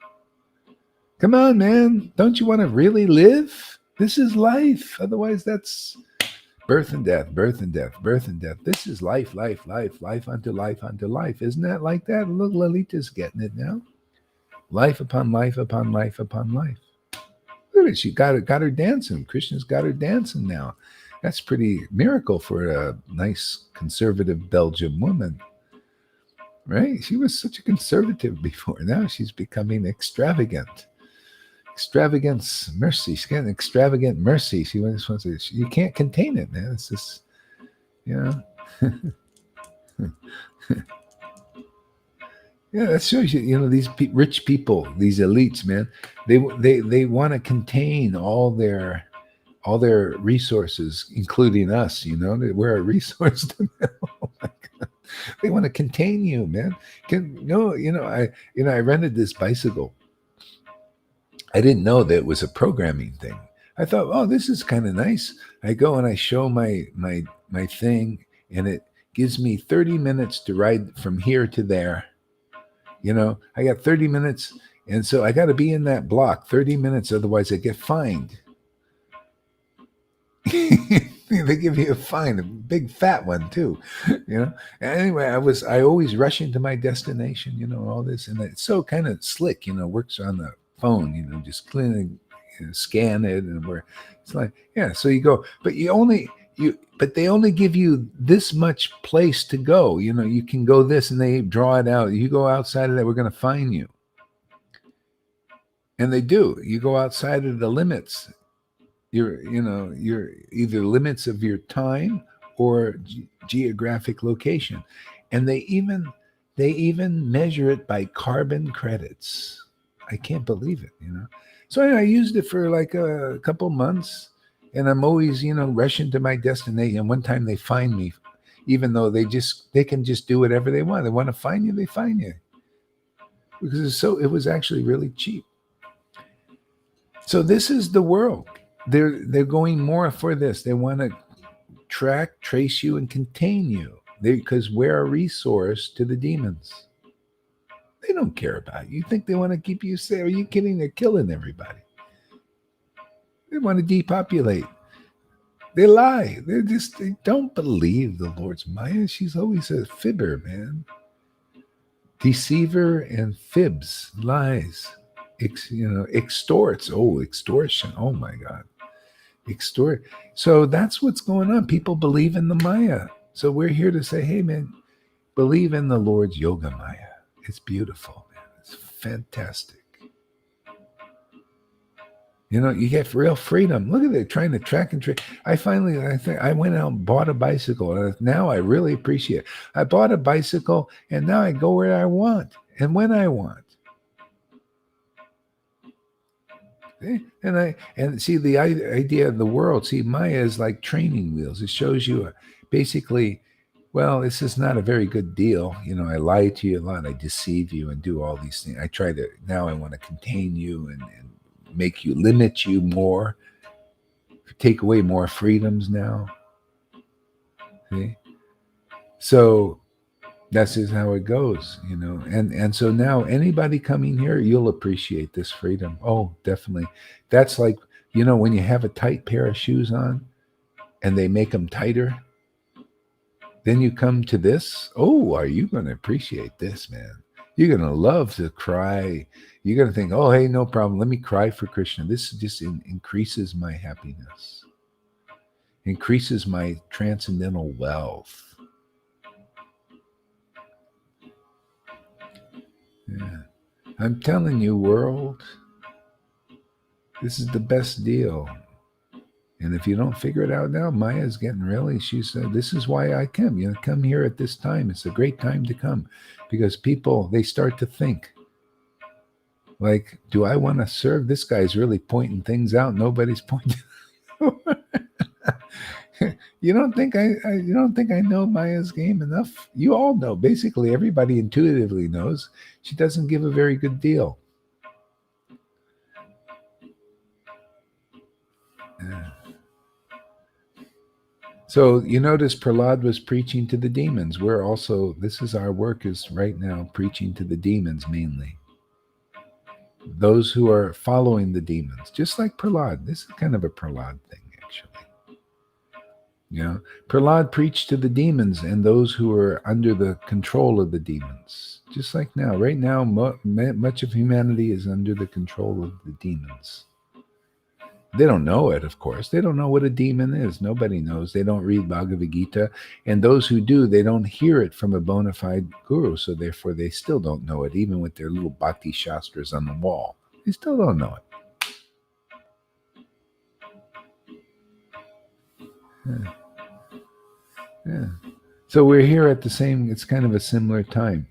Come on, man. Don't you want to really live? This is life. Otherwise, that's birth and death, birth and death, birth and death. This is life, life, life, life unto life unto life. Isn't that like that? Look, Lalita's getting it now. Life upon life upon life upon life. Look at it. She got her dancing. Krishna's got her dancing now. That's pretty miracle for a nice conservative Belgian woman. Right? She was such a conservative before. Now she's becoming extravagant. Extravagance, mercy. She's getting extravagant mercy. She wants to. You can't contain it, man. It's just, Yeah, that shows you. You know, these rich people, these elites, man. They want to contain all their resources, including us. You know, we're a resource to them. Oh my God. They want to contain you, man. No, I rented this bicycle. I didn't know that it was a programming thing. I thought, oh, this is kind of nice. I go and I show my thing, and it gives me 30 minutes to ride from here to there. I got 30 minutes, and so I got to be in that block 30 minutes, otherwise I get fined. They give you a fine, a big fat one too. Anyway, I always rush into my destination, all this, and it's so kind of slick, works on the phone, just clean, scan it, and where it's like, yeah. So you go, but but they only give you this much place to go. You can go this, and they draw it out. You go outside of that, we're going to fine you, and they do. You go outside of the limits. Your either limits of your time or geographic location, and they even measure it by carbon credits. I can't believe it. So I used it for like a couple months, and I'm always rushing to my destination. One time they fined me, even though they can just do whatever they want. They want to fine you, they fine you, because it was actually really cheap. So this is the world. They're going more for this. They want to track, trace you, and contain you. Because we're a resource to the demons. They don't care about you. You think they want to keep you safe? Are you kidding? They're killing everybody. They want to depopulate. They lie. They don't believe the Lord's Maya. She's always a fibber, man. Deceiver and fibs, lies. Extorts. Oh, extortion. Oh my God. Extort. So that's what's going on. People believe in the Maya. So we're here to say, hey, man, believe in the Lord's Yoga Maya. It's beautiful, man. It's fantastic. You get real freedom. Look at it, trying to track and trace. I went out and bought a bicycle. And now I really appreciate it. I bought a bicycle, and now I go where I want and when I want. And see the idea of the world. See, Maya is like training wheels. It shows you basically, well, this is not a very good deal. I lie to you a lot. I deceive you and do all these things. Now I want to contain you and make you, limit you more, take away more freedoms now. See? So that's just how it goes, and so now anybody coming here, you'll appreciate this freedom. Oh, definitely. That's like, when you have a tight pair of shoes on and they make them tighter, then you come to this. Oh, are you going to appreciate this, man? You're going to love to cry. You're going to think, oh, hey, no problem. Let me cry for Krishna. This just increases my happiness, increases my transcendental wealth. Yeah. I'm telling you, world, this is the best deal. And if you don't figure it out now, Maya's getting really, she said, this is why I come. Come here at this time. It's a great time to come, because people, they start to think, like, do I want to serve? This guy's really pointing things out. Nobody's pointing. You don't think I know Maya's game enough? You all know. Basically, everybody intuitively knows she doesn't give a very good deal. Yeah. So you notice Prahlad was preaching to the demons. This is our work, is right now preaching to the demons mainly. Those who are following the demons, just like Prahlad. This is kind of a Prahlad thing, actually. Prahlad preached to the demons and those who are under the control of the demons. Just like now. Right now, much of humanity is under the control of the demons. They don't know it, of course. They don't know what a demon is. Nobody knows. They don't read Bhagavad Gita. And those who do, they don't hear it from a bona fide guru. So therefore, they still don't know it, even with their little bhakti shastras on the wall. They still don't know it. Yeah. Yeah. So we're here at it's kind of a similar time.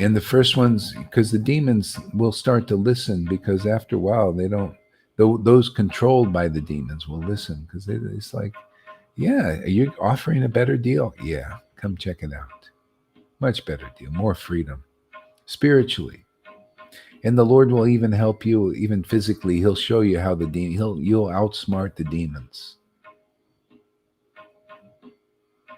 And the first ones, because the demons will start to listen, because after a while they don't. Those controlled by the demons will listen, because it's like, yeah, you're offering a better deal. Yeah, come check it out. Much better deal, more freedom spiritually. And the Lord will even help you, even physically. He'll show you how you'll outsmart the demons,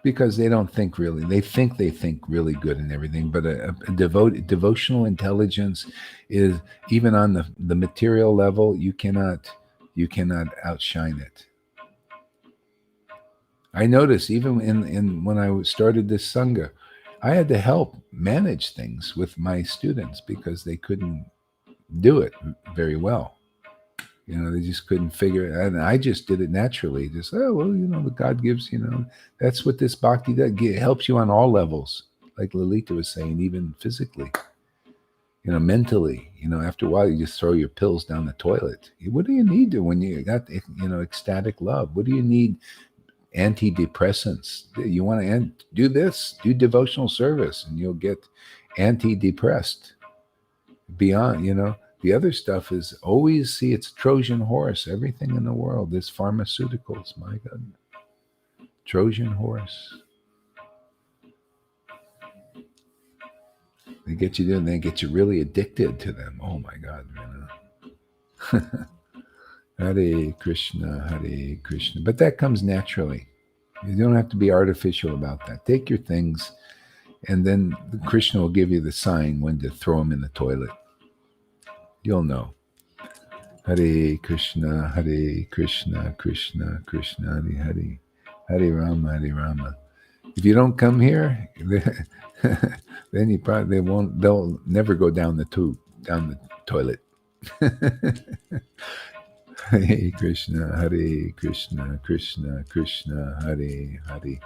because they don't think really. They think really good and everything, but a devotional intelligence is, even on the material level, you cannot outshine it. I noticed even in when I started this sangha, I had to help manage things with my students because they couldn't do it very well. They just couldn't figure it out. And I just did it naturally. Just, oh, well, the God gives, that's what this bhakti does. It helps you on all levels. Like Lalita was saying, even physically, mentally, after a while, you just throw your pills down the toilet. What do you need to, when you got, ecstatic love? What do you need? Antidepressants. You want to do this, do devotional service, and you'll get antidepressed. Beyond, the other stuff is always, see, it's Trojan horse. Everything in the world is pharmaceuticals. My God, Trojan horse. They get you there, they get you really addicted to them. Oh my God, Hare Krishna, Hare Krishna. But that comes naturally. You don't have to be artificial about that. Take your things, and then Krishna will give you the sign when to throw them in the toilet. You'll know. Hare Krishna, Hare Krishna, Krishna Krishna, Hare Hare, Hare Rama, Hare Rama. If you don't come here, then they'll never go down the toilet. Hare Krishna, Hare Krishna, Krishna Krishna, Hare Hare,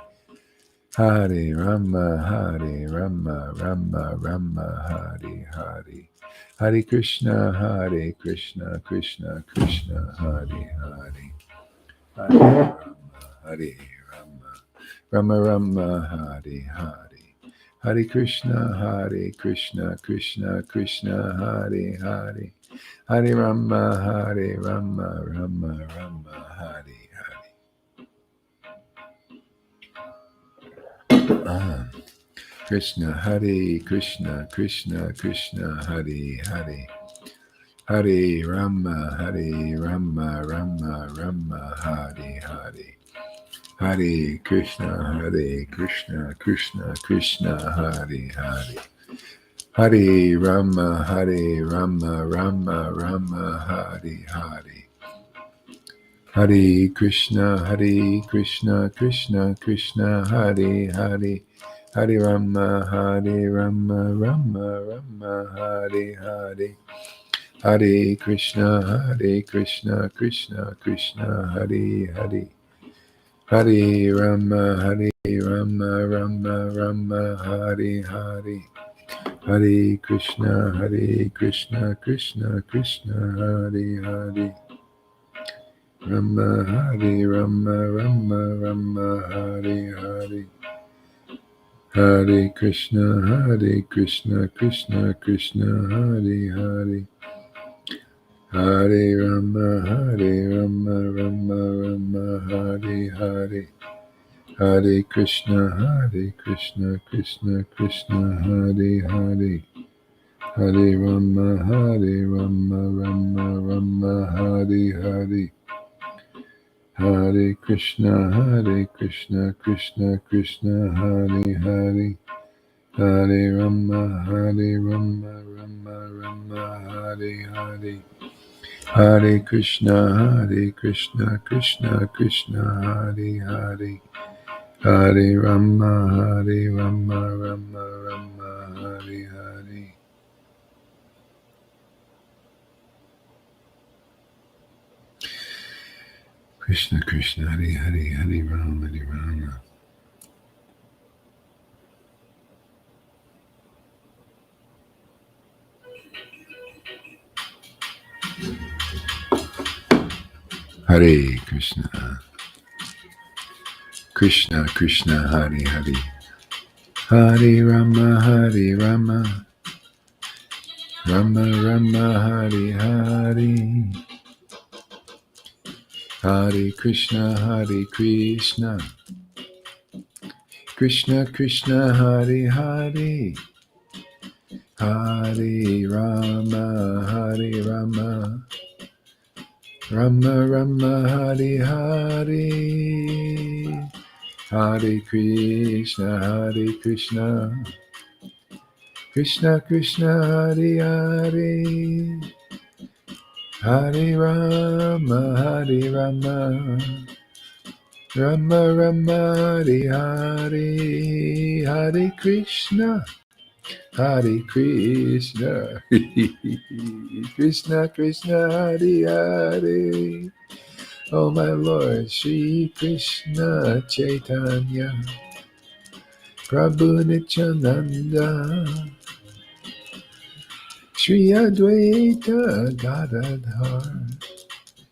Hare Rama, Rama Rama, Hare Hare. Hare Krishna, Krishna Krishna, Hare Hare. Hare Rama, Rama, Hare Hare. Hare Krishna, Krishna Krishna, Hare Hare. Hare Rama, Rama Rama, Hare Hare. Krishna, Hare Krishna, Krishna Krishna, Hare Hare. Hare Rama, Rama Rama, Hare Hare. Hare Krishna, Krishna Krishna, Hare Hare. Hare Rama, Rama Rama, Hare Hare. Hare Krishna, Krishna Krishna, Hare Hare. Hare Rama, Rama Hare Hare. Hare Krishna, Krishna Krishna, Hare Hare. Hare Rama, Rama Hare Hare. Hare Krishna, Krishna Krishna, Hare Hare. Rama Hare Rama Hare Hare. Hare Krishna, Krishna Krishna, Hare Hare. Hare Rama, Rama Hare Hare. Hare Krishna, Krishna Krishna, Hare Hare. Hare Rama, Rama Hare Hare. Hare Krishna, Krishna Krishna, Hare Hare. Hare Rama, Rama Hare Hare. Hare Krishna, Krishna Krishna, Hare Hare. Hare Rama, Rama Hare Hare. Krishna Krishna, Hare Hare, Hare Rama, Hare Rama. Hare Krishna. Krishna Krishna, Hare Hare. Hare Rama, Hare Rama. Rama Rama Hari Hari. Hare Krishna Hare Krishna. Krishna Krishna Hare Hare. Hare Rama Hare Rama. Rama Rama Hare Hare. Hare Krishna Hare Krishna. Krishna Krishna Hare Hare. Hare Rama Hare Rama. Rama Rama Hare Hare. Hare Krishna Hare Krishna. Krishna Krishna Hare Hare. Oh my Lord, Shri Krishna Chaitanya, Prabhu Nityananda, Shri Advaita Gadadhar,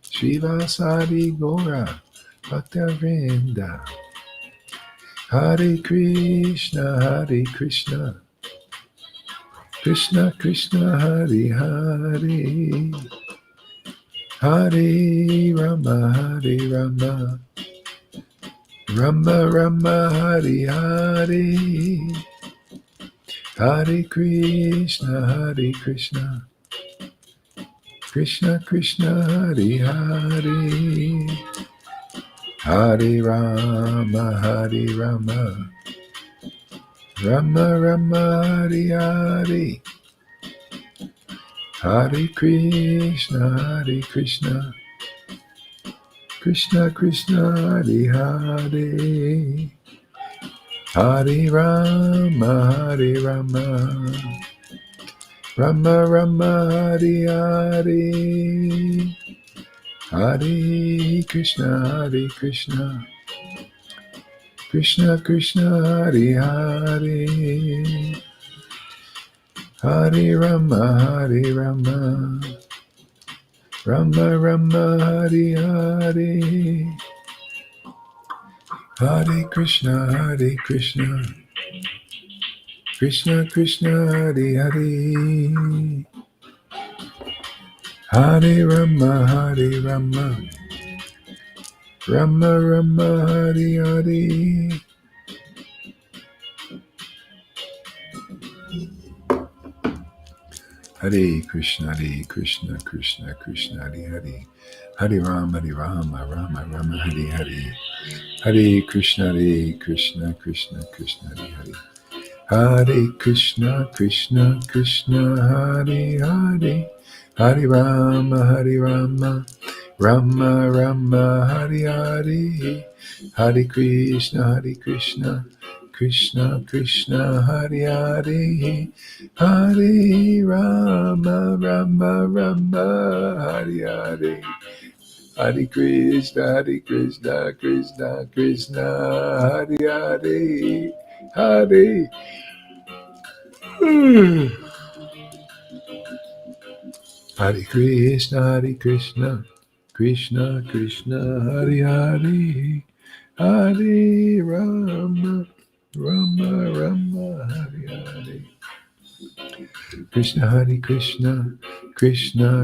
Shri Vasadi Gora, Bhaktivinoda, Hare Krishna, Hare Krishna, Krishna Krishna Hare Hare, Hare Rama, Hare Rama, Rama Rama Hare Hare. Hare Krishna Hare Krishna, Krishna Krishna Hare Hare. Hare Rama Hare Rama, Rama Rama Hare Hare. Hare Krishna Hare Krishna, Krishna Krishna Hare Hare. Hare Rama Hare Rama, Rama Rama Hare Hare. Hare Krishna Hare Krishna, Krishna Krishna Hare Hare. Hare Rama Hare Rama, Rama Rama Hare Hare. Hare Krishna Hare Krishna, Krishna Krishna Hare Hare. Hare Rama Hare Rama, Rama Rama Hare Hare. Hare Krishna Krishna Krishna Hare Hare. Hare Rama Rama Rama Hare Hare. Hare Krishna Krishna Krishna Hare Hare. Hare Krishna Krishna Hare Hare. Hare Rama Rama Rama Hare Hare. Hare Krishna Krishna Krishna Hare Hare. Hare Rama Rama Hare Hare. Hare Krishna Krishna Krishna Hare Hare. Hare Hare Krishna Krishna Krishna Hare Hare. Hare Rama Rama Hare Hare. Krishna Hare Krishna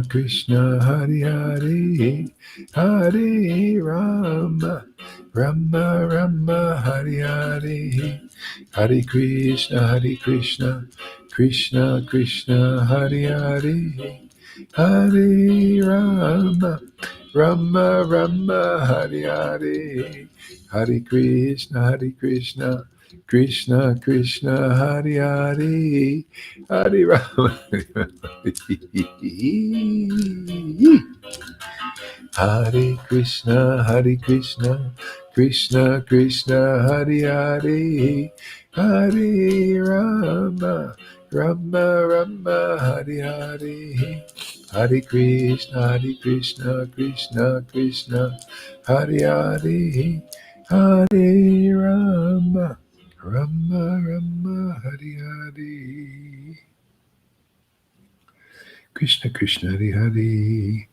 Krishna Hare Hare. Hare Rama Rama Hare Hare. Hare Krishna Krishna Hare Hare. Hare Rama Rama Hare Hare. Hare Krishna Krishna Hare Hare. Hare Rama. Hare Krishna Krishna Hare Hare. Hare Rama Rama Hare Hare. Hare Krishna Krishna Hare Hare. Hare Rama Rama Hare Hare. Krishna Krishna Hare Hare.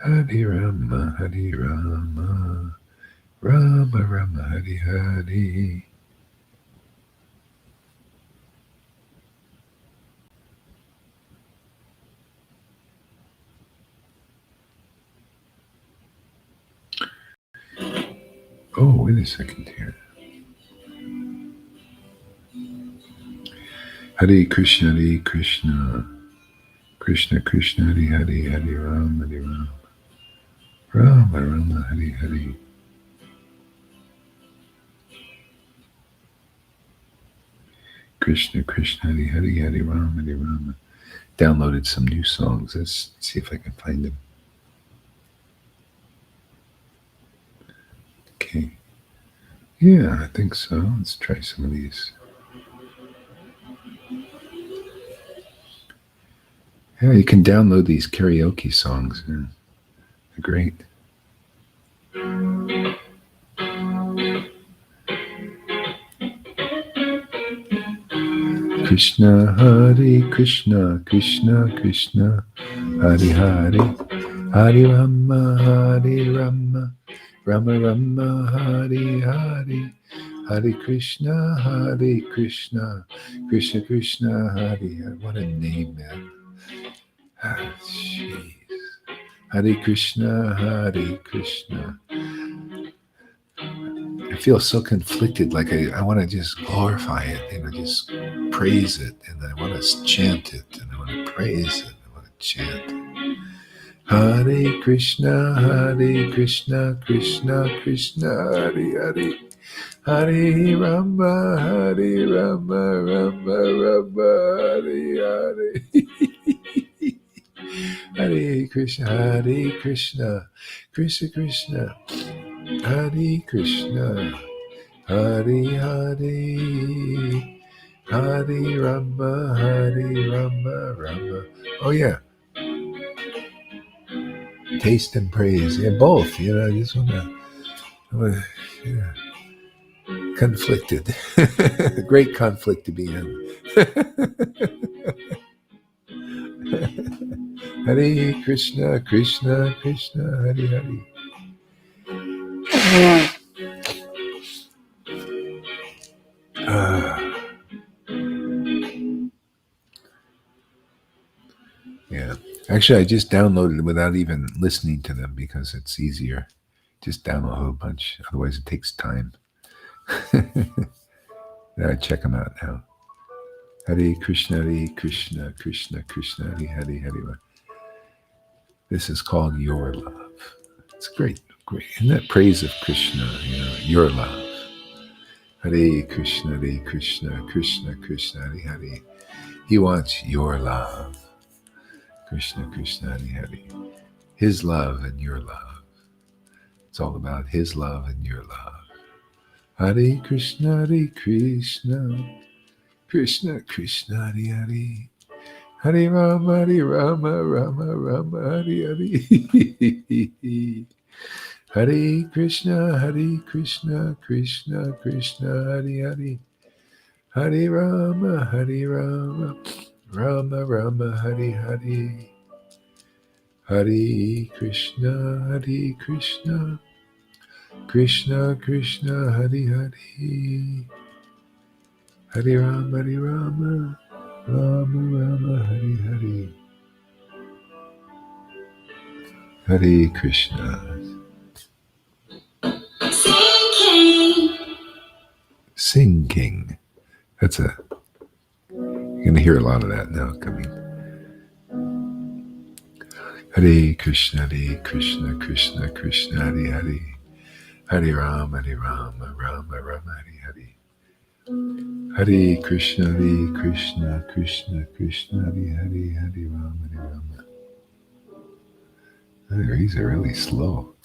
Hare Rama Rama Hare Hare. wait a second here. Hare Krishna, Krishna Krishna, Hare Ram, Rama Rama, Hare. Krishna Krishna, Hare Ram. Downloaded some new songs. Let's see if I can find them. Okay. Yeah, I think so. Let's try some of these. Yeah, you can download these karaoke songs. Yeah, they're great. Krishna Hare Krishna, Krishna Krishna Hare Hare, Hare Rama, Hare Rama, Rama Rama, Hare Hare, Hare Krishna, Krishna Krishna, Hare Hare. What a name, man. Ah, jeez. Hare Krishna, Hare Krishna. I feel so conflicted. Like I want to just glorify it, just praise it, and I want to chant it, and I want to praise it, I want to chant it. Hare Krishna, Krishna Krishna, Hare Hare, Hare Rama, Rama Rama, Hare Hare. Hare Krishna, Krishna Krishna, Hare Krishna, Hare Hare, Hare Rama, Rama. Oh yeah, taste and praise. Yeah, both. I just want to. Yeah. Conflicted. Great conflict to be in. Hare Krishna, Krishna Krishna, Hare Hare. Yeah. Actually, I just downloaded it without even listening to them because it's easier. Just download a whole bunch. Otherwise, it takes time. I check them out now. Hare Krishna, Krishna Krishna, Hare Hare. This is called Your Love. It's great. Isn't that praise of Krishna? Your love. Hare Krishna, Krishna Krishna, Hare Hare. He wants your love. Krishna Krishna, Hare Hare. His love and your love. It's all about His love and your love. Hare Krishna, Krishna Krishna, Hare Hare. Hare Rama, Rama Rama, Hare Hare. Hare Krishna, Krishna Krishna, Hare Hare. Hare Rama, Rama Rama, Hare Hare. Hare Krishna, Krishna Krishna, Hare Hare. Hare Rama, Rama Rama, Hare Hare. Hare Krishna. Singing. That's you're going to hear a lot of that now coming. Hare Krishna, Krishna Krishna, Hare Hare. Hare Rama, Rama Rama, Hare Hare. Hare Krishna, Krishna Krishna, Hare Hare. Hare Rama, Rama. These are really slow.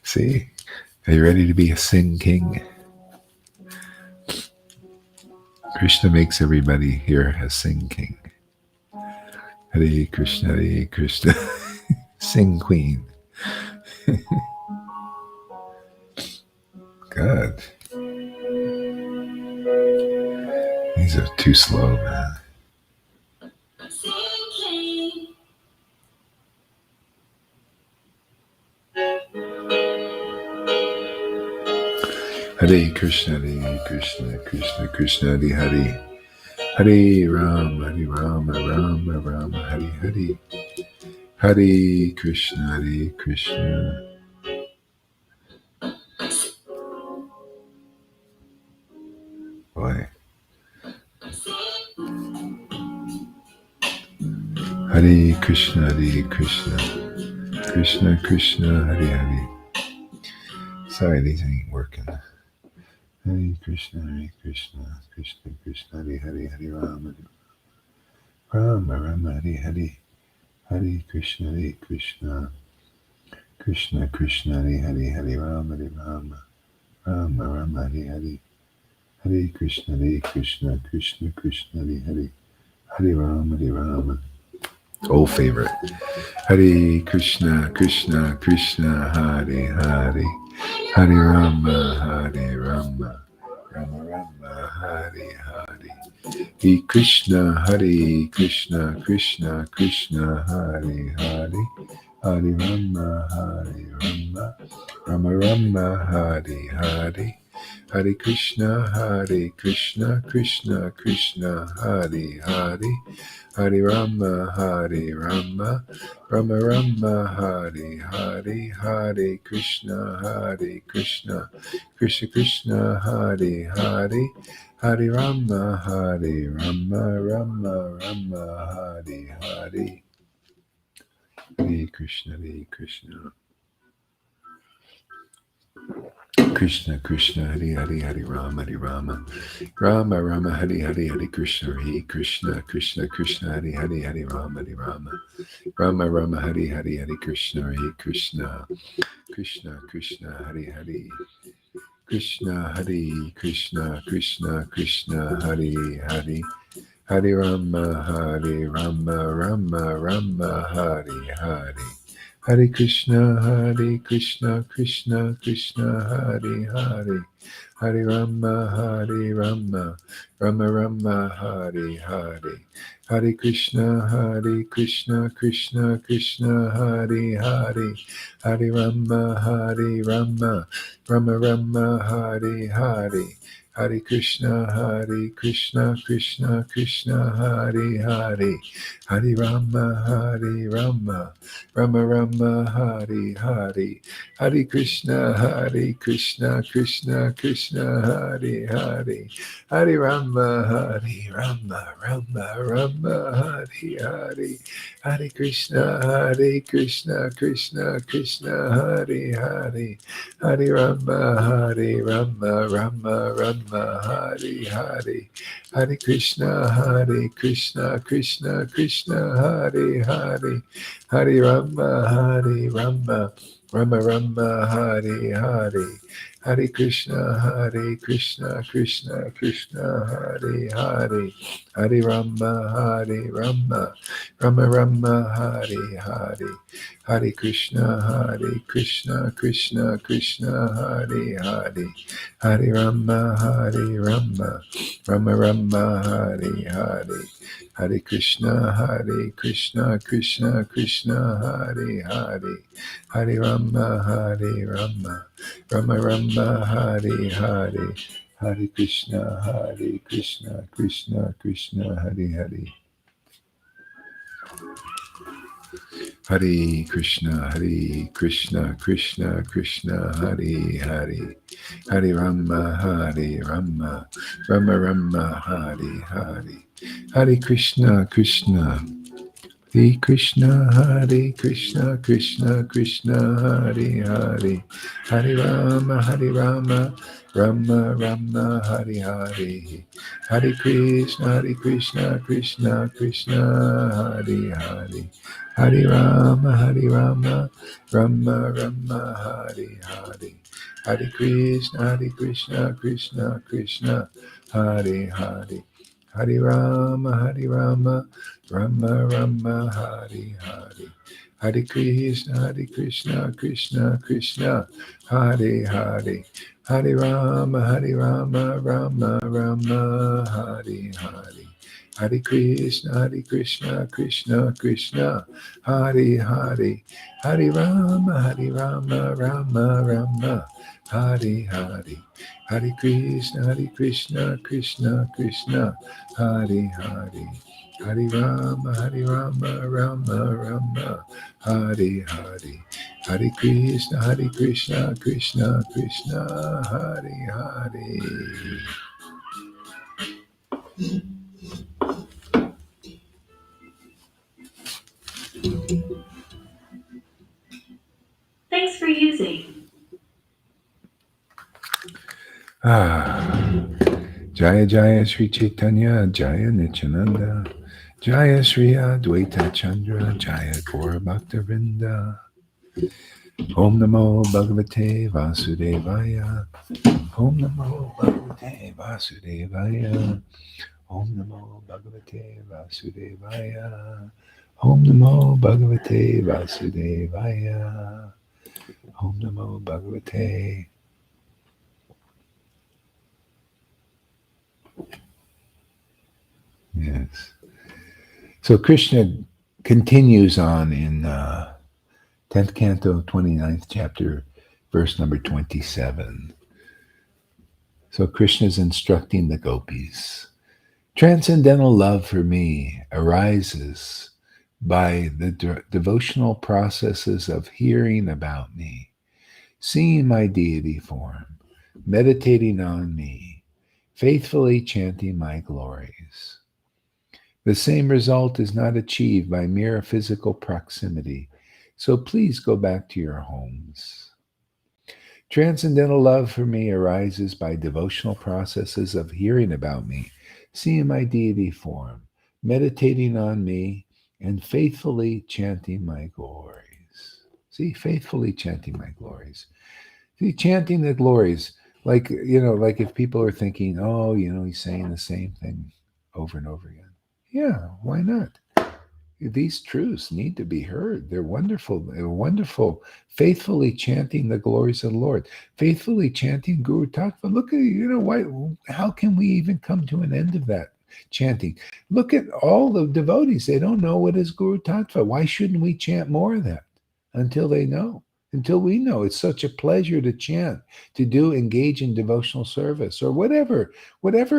See? Are you ready to be a sing king? Krishna makes everybody here a sing king. Hare Krishna, sing queen. God. These are too slow, man. Hare Krishna, Krishna Krishna, Hare Hare. Hare Rama, Hare Rama, Rama Rama, Hare Hare. Hare Krishna, Hare Krishna. Boy. Hare Krishna, Hare Krishna. Krishna, Krishna, Hare Hare. Sorry, these ain't working. Hare Krishna, Hare Krishna. Krishna, Krishna, Hare Hare. Hare Rama, Rama Rama, Hare Hare. Hare Krishna, Hare Krishna. Krishna, Krishna, Hare Hare. Hare Rama, Rama. Rama Rama, Hare Hare. Hare Krishna, Hare Krishna. Krishna, Krishna, Hare Hare. Hare Rama, Rama. Old favorite. Hare Krishna, Krishna, Krishna, Hare Hare. Hare Rama, Hare Rama. Rama Rama, Hare Hare. Hare Krishna, Hare Krishna, Krishna, Krishna, Hare Hare. Hare Rama, Hare Rama. Rama Rama, Hare Hare. Hare Krishna, Krishna, Krishna, Hare Hare. Hare Rama, Hare Rama. Rama Rama, Hare Hare. Hare Krishna, Krishna, Krishna Krishna, Hare Hare. Hare Rama, Hare Rama. Rama Rama, Hare Hare. Hare Krishna, Hare Krishna. Krishna, Krishna, Hare Hare, Hare Rama, Hare Rama. Rama, Rama, Hare Hare, Hare Krishna, Hare Krishna, Krishna, Krishna, Hare Hare, Hare Rama, Hare Rama. Rama, Rama, Hare Hare, Hare Krishna, Hare Krishna. Krishna, Krishna, Hare Hare. Krishna, Hare Krishna, Krishna, Krishna, Hare Hare. Hare Rama, Hare Rama, Rama, Rama, Hare Hare. Hare Krishna, Krishna, Krishna, Hare Hare. Hare Rama, Hare Rama, Rama Rama, Hare Hare. Hare Krishna, Krishna, Krishna, Hare Hare. Hare Rama, Hare Rama, Rama Rama, Hare Hare. Hare Krishna, Krishna, Krishna, Hare Hare. Hare Rama, Hare Rama, Rama Rama, Hare Hare. Hare Krishna, Krishna, Krishna, Hare Hare. Hare Rama, Hare Rama, Rama Rama, Hare Hare. Hare Krishna, Krishna, Krishna, Hare Hare. Hare Rama, Hare Rama, Rama Rama, Hare Hare. Hare Krishna, Krishna, Krishna, Hare Hare. Hare Rama, Hare Rama, Rama Rama, Hare Hare. Hare Krishna, Krishna, Krishna, Hare Hare. Hare Rama, Hare Rama, Rama Rama, Hare Hare. Hare Krishna, Krishna, Krishna, Hare Hare. Hare Rama, Hare Rama, Rama Rama, Hare Hare. Hare Krishna, Krishna, Krishna, Hare Hare. Hare Rama, Hare Rama, Rama Rama, Hare Hare. Hare Krishna, Krishna, Krishna, Hare Hare. Hare Krishna, Krishna, Krishna, Hare Hare. Hare Rama, Hare Rama, Rama Rama, Hare Hare. Hare Krishna, Krishna. Hare Krishna, Krishna, Krishna, Hare Hare. Hare Rama, Rama Rama, Hare Hare. Hare Krishna, Krishna, Krishna, Hare Hare. Hare Rama, Rama Rama, Hare Hare. Hare Krishna, Krishna, Krishna, Hare Hare. Hare Rama, Rama Rama, Hare Hare. Hare Krishna, Krishna, Krishna, Hare Hare. Hare Rama, Rama Rama, Hare Hare. Hare Krishna, Krishna Krishna, Hare Hare, Hare Rama, Rama Rama, Hare Hare, Hare Krishna, Krishna Krishna, Hare Hare, Hare Rama, Rama Rama, Hare Hare, Hare Krishna, Krishna Krishna, Hare Hare. Thanks for using. Jaya Jaya Sri Chaitanya Jaya Nityananda Jaya Sri Advaita Chandra Jaya Gaura Bhaktavinda. Om Namo Bhagavate Vasudevaya. Om Namo Bhagavate Vasudevaya. Om Namo Bhagavate Vasudevaya. Om Namo Bhagavate Vasudevaya. Om Namo Bhagavate. Yes. So Krishna continues on in 10th canto, 29th chapter, verse number 27. So Krishna is instructing the gopis. Transcendental love for me arises by the devotional processes of hearing about me, seeing my deity form, meditating on me, faithfully chanting my glories. The same result is not achieved by mere physical proximity, so please go back to your homes. Transcendental love for me arises by devotional processes of hearing about me, seeing my deity form, meditating on me, and faithfully chanting my glories. See, faithfully chanting my glories. See, chanting the glories, like if people are thinking, oh, he's saying the same thing over and over again. Yeah, why not? These truths need to be heard. They're wonderful. They're wonderful. Faithfully chanting the glories of the Lord. Faithfully chanting Guru Tattva. Look at, why, how can we even come to an end of that chanting? Look at all the devotees. They don't know what is Guru Tattva. Why shouldn't we chant more of that until they know? Until we know. It's such a pleasure to chant, to engage in devotional service or whatever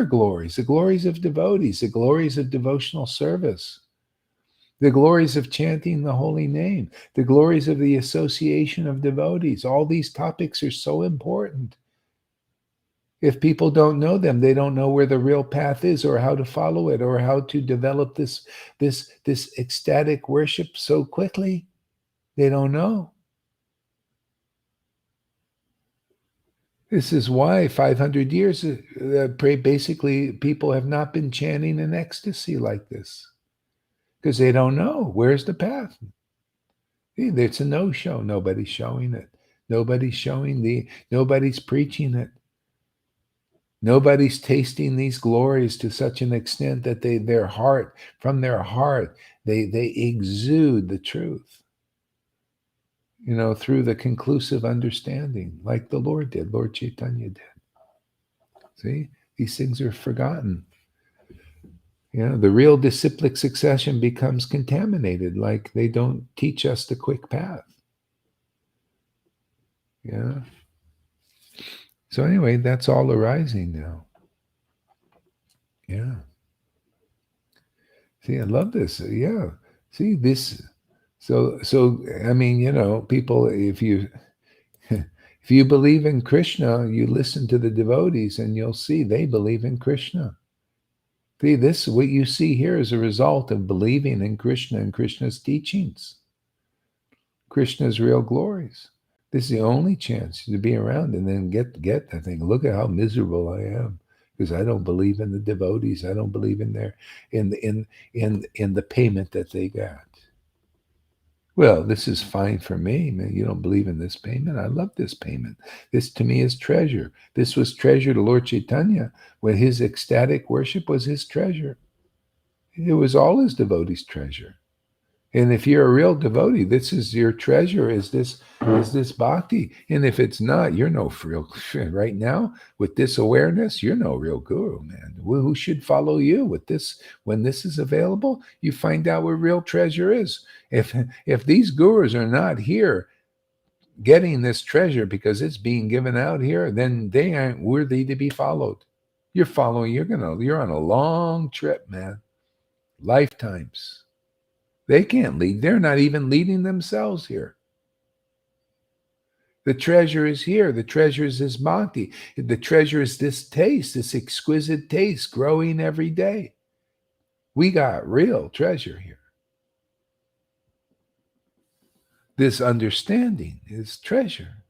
glories, the glories of devotees, the glories of devotional service, the glories of chanting the holy name, the glories of the association of devotees. All these topics are so important. If people don't know them, they don't know where the real path is or how to follow it or how to develop this ecstatic worship so quickly. They don't know. This is why 500 years, basically, people have not been chanting in ecstasy like this because they don't know. Where's the path? It's a no-show. Nobody's showing it. Nobody's preaching it. Nobody's tasting these glories to such an extent that from their heart, they exude the truth, through the conclusive understanding, like the Lord did, Lord Chaitanya did. See, these things are forgotten. The real disciplic succession becomes contaminated, like they don't teach us the quick path. Yeah. So anyway, that's all arising now. Yeah. See, I love this. Yeah. See this. So I mean, people, if you if you believe in Krishna, you listen to the devotees and you'll see they believe in Krishna. See, what you see here is a result of believing in Krishna and Krishna's teachings, Krishna's real glories. This is the only chance to be around and then get I think, look at how miserable I am because I don't believe in the devotees. I don't believe in the payment that they got. Well, this is fine for me. Man, you don't believe in this payment? I love this payment. This to me is treasure. This was treasure to Lord Chaitanya when his ecstatic worship was his treasure. It was all his devotees' treasure. And if you're a real devotee, this is your treasure, is this bhakti. And if it's not, you're no real right now with this awareness, you're no real guru, man. Who should follow you with this when this is available? You find out where real treasure is. If these gurus are not here getting this treasure because it's being given out here, then they aren't worthy to be followed. You're on a long trip, man. Lifetimes. They can't lead. They're not even leading themselves here. The treasure is here. The treasure is this bhakti. The treasure is this taste, this exquisite taste growing every day. We got real treasure here. This understanding is treasure.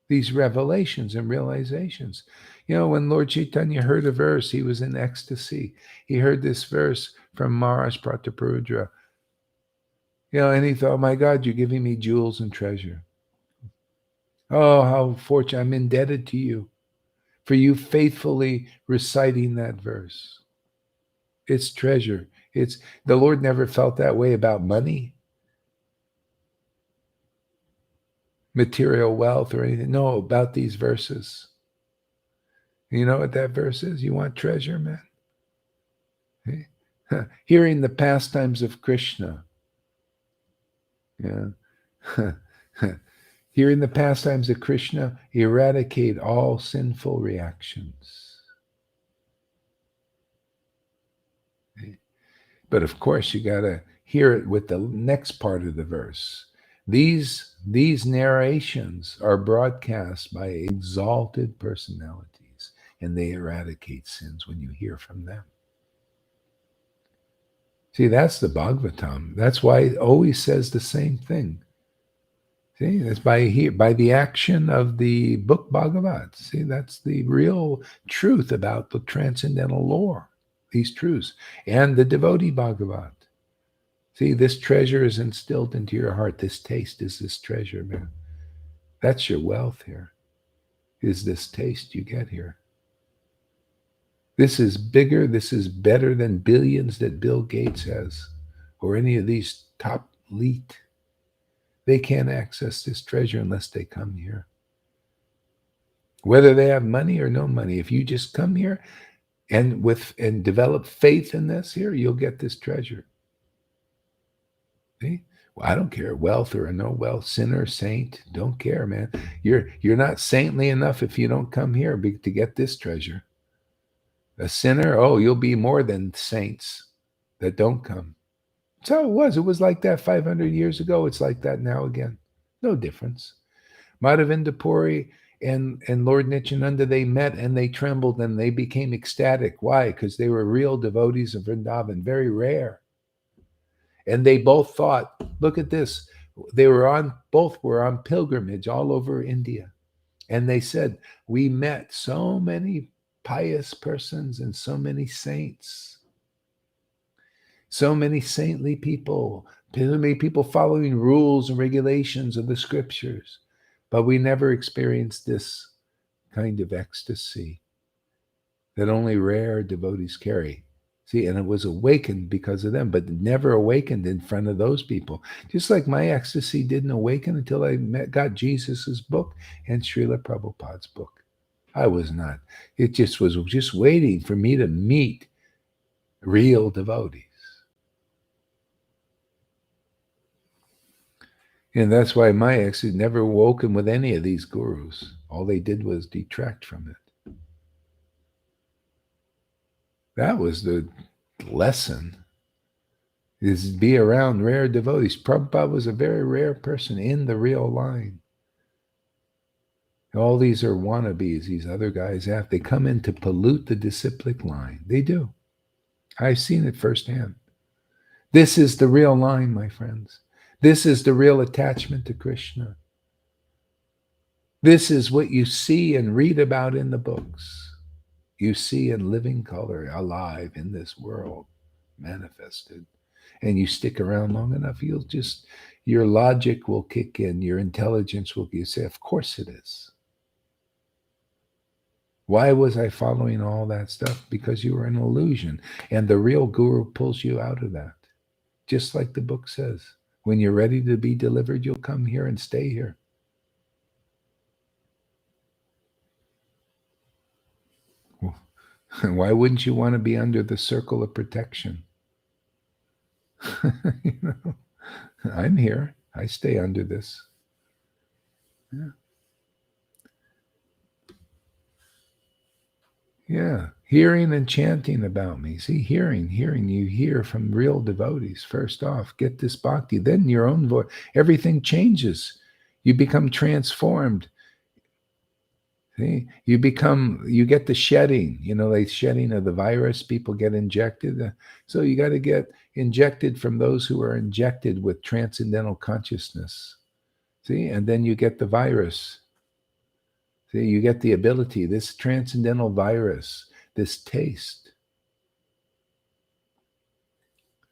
These revelations and realizations. When Lord Chaitanya heard a verse, he was in ecstasy. He heard this verse from Maharaj Prataparudra. And he thought, my God, you're giving me jewels and treasure. Oh, how fortunate. I'm indebted to you for you faithfully reciting that verse. It's treasure. The Lord never felt that way about money, material wealth, or anything. No, about these verses. You know what that verse is? You want treasure, man? Okay. Hearing the pastimes of Krishna. Yeah. Hearing the pastimes of Krishna eradicate all sinful reactions. Okay. But of course, you got to hear it with the next part of the verse. These narrations are broadcast by exalted personalities, and they eradicate sins when you hear from them. See, that's the Bhagavatam. That's why it always says the same thing. See, that's by the action of the book Bhagavat. See, that's the real truth about the transcendental lore, these truths, and the devotee Bhagavat. See, this treasure is instilled into your heart. This taste is this treasure, man. That's your wealth here, is this taste you get here. This is bigger, this is better than billions that Bill Gates has, or any of these top elite. They can't access this treasure unless they come here. Whether they have money or no money, if you just come here and develop faith in this here, you'll get this treasure. See? Well, I don't care, wealth or no wealth, sinner, saint, don't care, man. You're not saintly enough if you don't come here to get this treasure. A sinner, you'll be more than saints that don't come. That's how it was. It was like that 500 years ago. It's like that now again. No difference. Madhavinda Puri and Lord Nityananda, they met and they trembled and they became ecstatic. Why? Because they were real devotees of Vrindavan, very rare. And they both thought, look at this. Both were on pilgrimage all over India. And they said, we met so many pious persons and so many saints, so many saintly people, so many people following rules and regulations of the scriptures, but we never experienced this kind of ecstasy that only rare devotees carry. See, and it was awakened because of them, but never awakened in front of those people. Just like my ecstasy didn't awaken until I got Jesus's book and Srila Prabhupada's book. I was not. It was just waiting for me to meet real devotees. And that's why my ecstasy never woken with any of these gurus. All they did was detract from it. That was the lesson, is be around rare devotees. Prabhupada was a very rare person in the real line. All these are wannabes, these other guys. They come in to pollute the disciplic line. They do. I've seen it firsthand. This is the real line, my friends. This is the real attachment to Krishna. This is what you see and read about in the books. You see in living color, alive in this world, manifested. And you stick around long enough, your logic will kick in, your intelligence will say, of course it is. Why was I following all that stuff? Because you were an illusion. And the real guru pulls you out of that. Just like the book says. When you're ready to be delivered, you'll come here and stay here. Why wouldn't you want to be under the circle of protection? You know, I'm here. I stay under this. Yeah. Yeah. Hearing and chanting about me. See, hearing, you hear from real devotees. First off, get this bhakti. Then your own voice. Everything changes. You become transformed. See, you get the shedding, like shedding of the virus, people get injected. So you got to get injected from those who are injected with transcendental consciousness. See, and then you get the virus. See, you get the ability, this transcendental virus, this taste.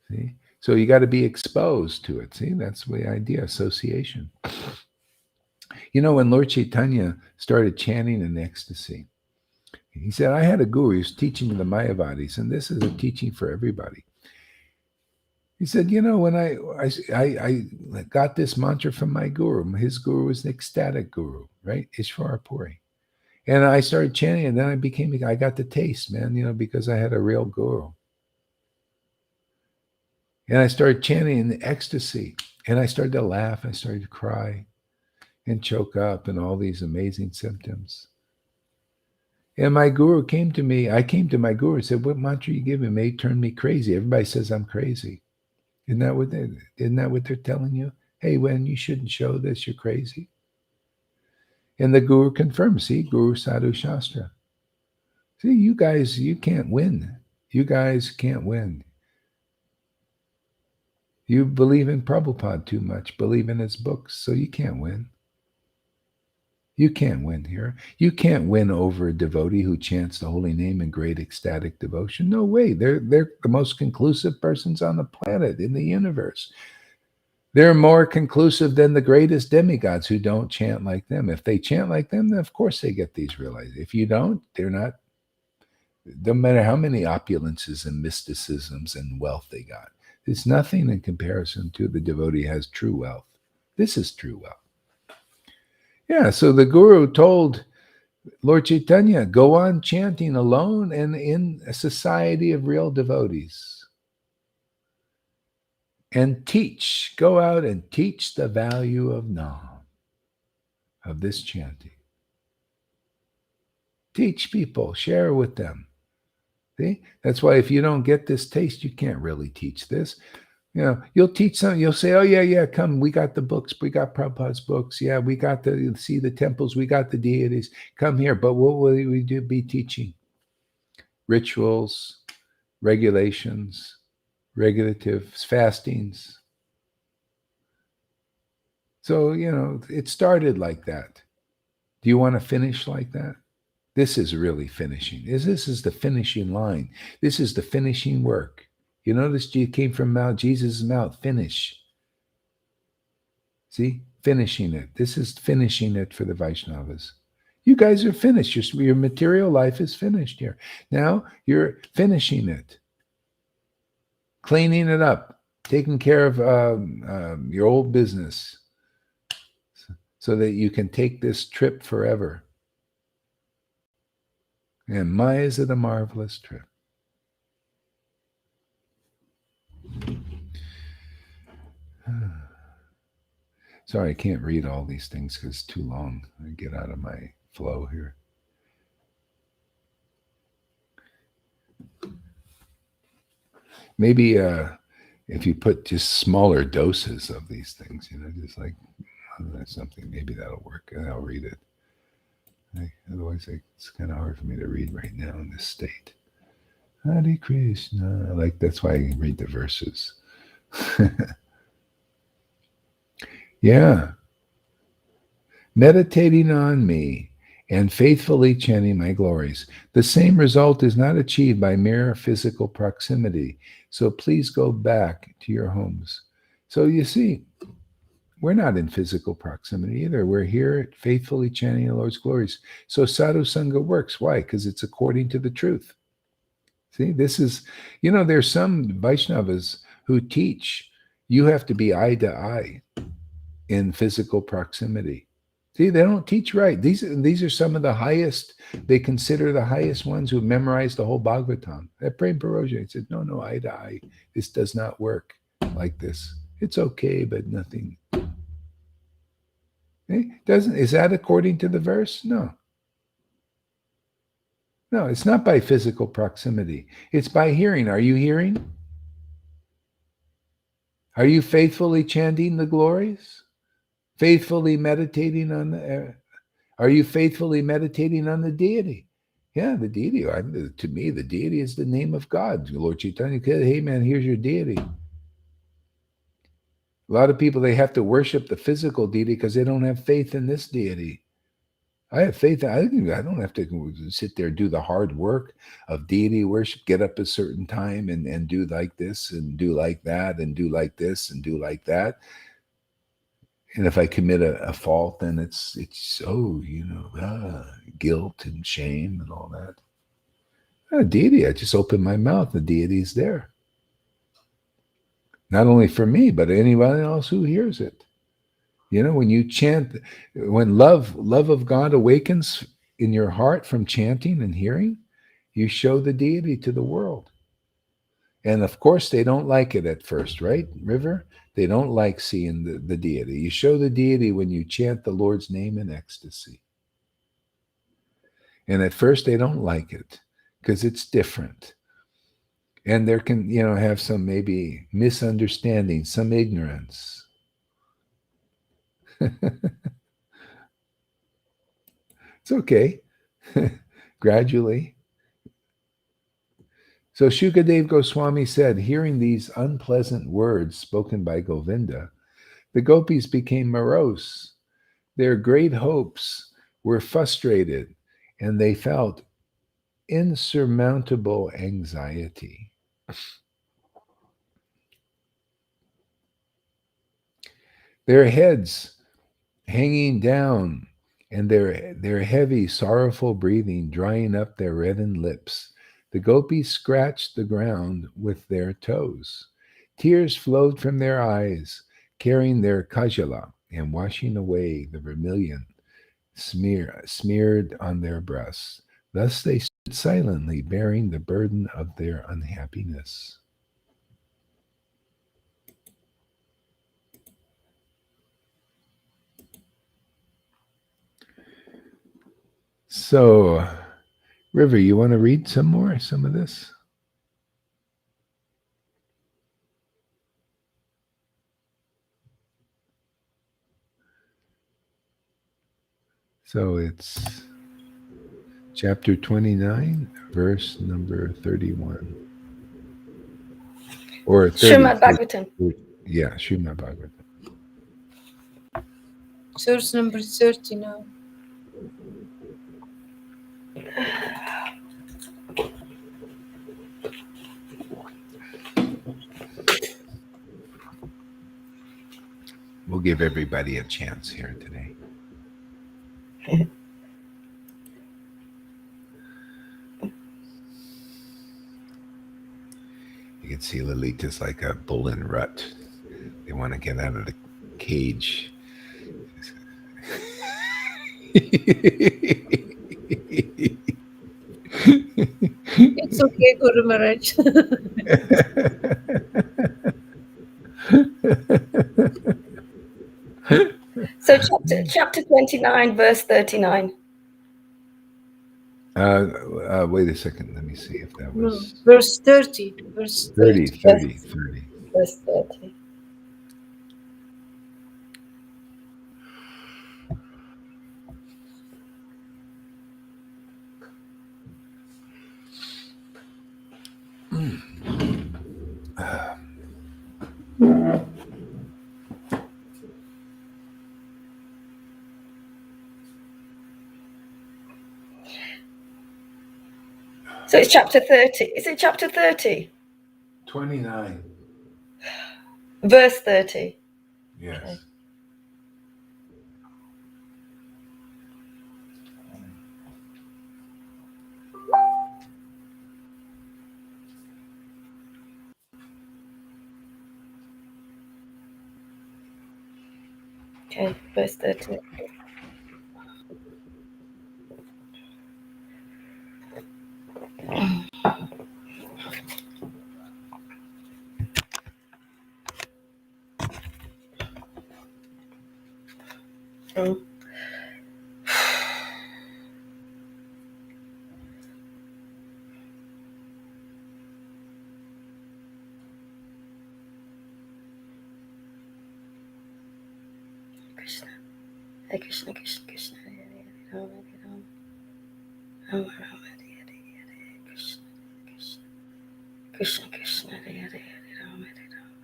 See, so you got to be exposed to it. See, that's the idea, association. When Lord Chaitanya started chanting in ecstasy, he said, I had a guru, he was teaching the Mayavadis, and this is a teaching for everybody. He said, when I got this mantra from my guru, his guru was an ecstatic guru, right? Ishvara Puri. And I started chanting, and then I got the taste, man, because I had a real guru. And I started chanting in ecstasy, and I started to laugh, I started to cry and choke up and all these amazing symptoms. And my guru came to me. I came to my guru and said, what mantra you give me may turn me crazy. Everybody says I'm crazy. Isn't that what they're telling you? Hey, when you shouldn't show this, you're crazy. And the guru confirmed, see, Guru Sadhu Shastra. See, you guys, you can't win. You guys can't win. You believe in Prabhupada too much, believe in his books, so you can't win. You can't win here. You can't win over a devotee who chants the holy name in great ecstatic devotion. No way. They're the most conclusive persons on the planet, in the universe. They're more conclusive than the greatest demigods who don't chant like them. If they chant like them, then of course they get these realizations. If you don't, they're not. No matter how many opulences and mysticisms and wealth they got, it's nothing in comparison to the devotee who has true wealth. This is true wealth. Yeah, so the guru told Lord Chaitanya, go on chanting alone and in a society of real devotees. And teach, go out and teach the value of Nam, of this chanting. Teach people, share with them. See? That's why if you don't get this taste, you can't really teach this. You'll teach something, you'll say, oh, yeah, come, we got the books, we got Prabhupada's books, yeah, we got to see the temples, we got the deities, come here. But what will we be teaching? Rituals, regulations, regulatives, fastings. So, it started like that. Do you want to finish like that? This is really finishing. This is the finishing line. This is the finishing work. You notice it came from Jesus' mouth, finish. See, finishing it. This is finishing it for the Vaishnavas. You guys are finished. Your material life is finished here. Now you're finishing it. Cleaning it up. Taking care of your old business. So that you can take this trip forever. And my, is it a marvelous trip? Sorry, I can't read all these things because it's too long. I get out of my flow here. Maybe if you put just smaller doses of these things, just like something, maybe that'll work. And I'll read it. Otherwise, it's kind of hard for me to read right now in this state. Hare Krishna. That's why I read the verses. Yeah. Meditating on me and faithfully chanting my glories. The same result is not achieved by mere physical proximity. So please go back to your homes. So you see, we're not in physical proximity either. We're here faithfully chanting the Lord's glories. So sadhu sangha works. Why? Because it's according to the truth. See, this is, there's some Vaishnavas who teach You have to be eye to eye in physical proximity. See, they don't teach right. These are some of the highest. They consider the highest ones who memorized the whole Bhagavatam. That Prem Paroja said, no, eye to eye. This does not work like this. It's okay, but nothing. Doesn't is that according to the verse? No. No, it's not by physical proximity. It's by hearing. Are you hearing? Are you faithfully chanting the glories? Faithfully meditating on the are you faithfully meditating on the deity? Yeah, the deity. To me, the deity is the name of God. Lord Chaitanya said, hey man, here's your deity. A lot of people, they have to worship the physical deity because they don't have faith in this deity. I have faith. I don't have to sit there and do the hard work of deity worship, get up a certain time and do like this and do like that and do like this and do like that. And if I commit a fault, then it's guilt and shame and all that. Deity, I just open my mouth, the deity's there. Not only for me, but anyone else who hears it. When you chant, when love of God awakens in your heart from chanting and hearing, you show the deity to the world. And of course, they don't like it at first, right, River? They don't like seeing the deity. You show the deity when you chant the Lord's name in ecstasy. And at first, they don't like it because it's different. And there can, have some maybe misunderstanding, some ignorance. It's okay. Gradually. So Shukadev Goswami said, hearing these unpleasant words spoken by Govinda, the gopis became morose. Their great hopes were frustrated, and they felt insurmountable anxiety. Their heads hanging down and their heavy, sorrowful breathing drying up their reddened lips, the gopis scratched the ground with their toes. Tears flowed from their eyes, carrying their kajala and washing away the vermilion smeared on their breasts. Thus they stood silently, bearing the burden of their unhappiness. So, River, you want to read some of this? So it's chapter 29, verse number 31. Or 30. Srimad Bhagavatam. Yeah, Srimad Bhagavatam. Source number 39. We'll give everybody a chance here today. You can see Lalita's like a bull in rut. They want to get out of the cage. It's okay, Guru Maharaj. So chapter 29, verse 39. Wait a second. Let me see if that No, was verse 30. Verse 30. 30. 30. Verse 30. So it's chapter 30. Is it chapter 30? 29. Verse 30. Yes. Okay. Okay, verse 30. Mm. Krishna. Hare Krishna, Krishna Krishna, Hare Hare, Hare Rama, Hare Rama, Rama Rama, Hare Hare, Hare Krishna, Krishna Krishna, Krishna Hare Hare, Hare Rama, Hare Rama,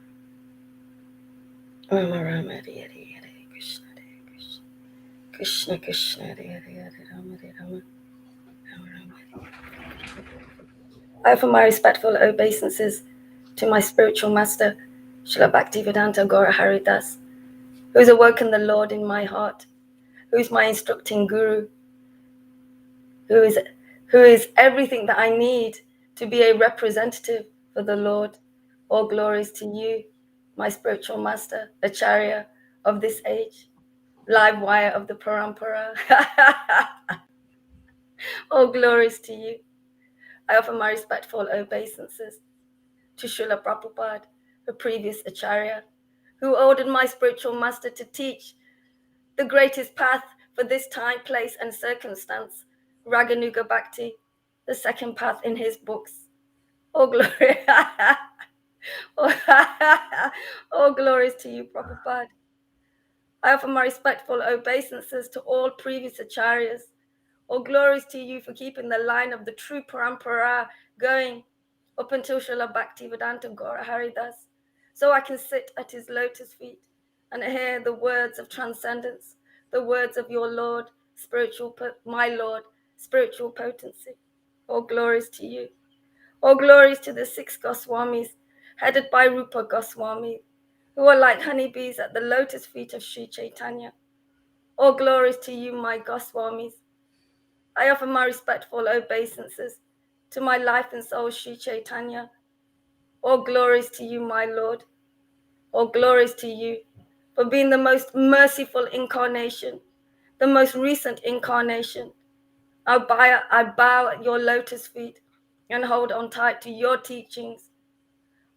Rama Rama, Hare Hare, Hare Krishna, Krishna Krishna Krishna, Hare Hare, Hare Rama, Hare Rama, Rama Rama, Hare Hare. I offer my respectful obeisances to my spiritual master, Srila Bhaktivedanta Gaura Haridas, who has awoken the Lord in my heart, who is my instructing guru, who is everything that I need to be a representative for the Lord. All glories to you, my spiritual master, Acharya of this age, live wire of the Parampara. All glories to you. I offer my respectful obeisances to Srila Prabhupada, the previous Acharya, who ordered my spiritual master to teach the greatest path for this time, place, and circumstance, Raganuga Bhakti, the second path in his books. Oh, glory. Oh, glories to you, Prabhupada. I offer my respectful obeisances to all previous acharyas. Oh, glories to you for keeping the line of the true parampara going up until Srila Bhaktivedanta Gaura Haridas, so I can sit at his lotus feet and hear the words of transcendence, the words of your Lord, my Lord, spiritual potency. All glories to you. All glories to the 6 Goswamis, headed by Rupa Goswami, who are like honeybees at the lotus feet of Sri Chaitanya. All glories to you, my Goswamis. I offer my respectful obeisances to my life and soul, Sri Chaitanya. All glories to you, my Lord. All glories to you for being the most merciful incarnation, the most recent incarnation. I bow at your lotus feet and hold on tight to your teachings.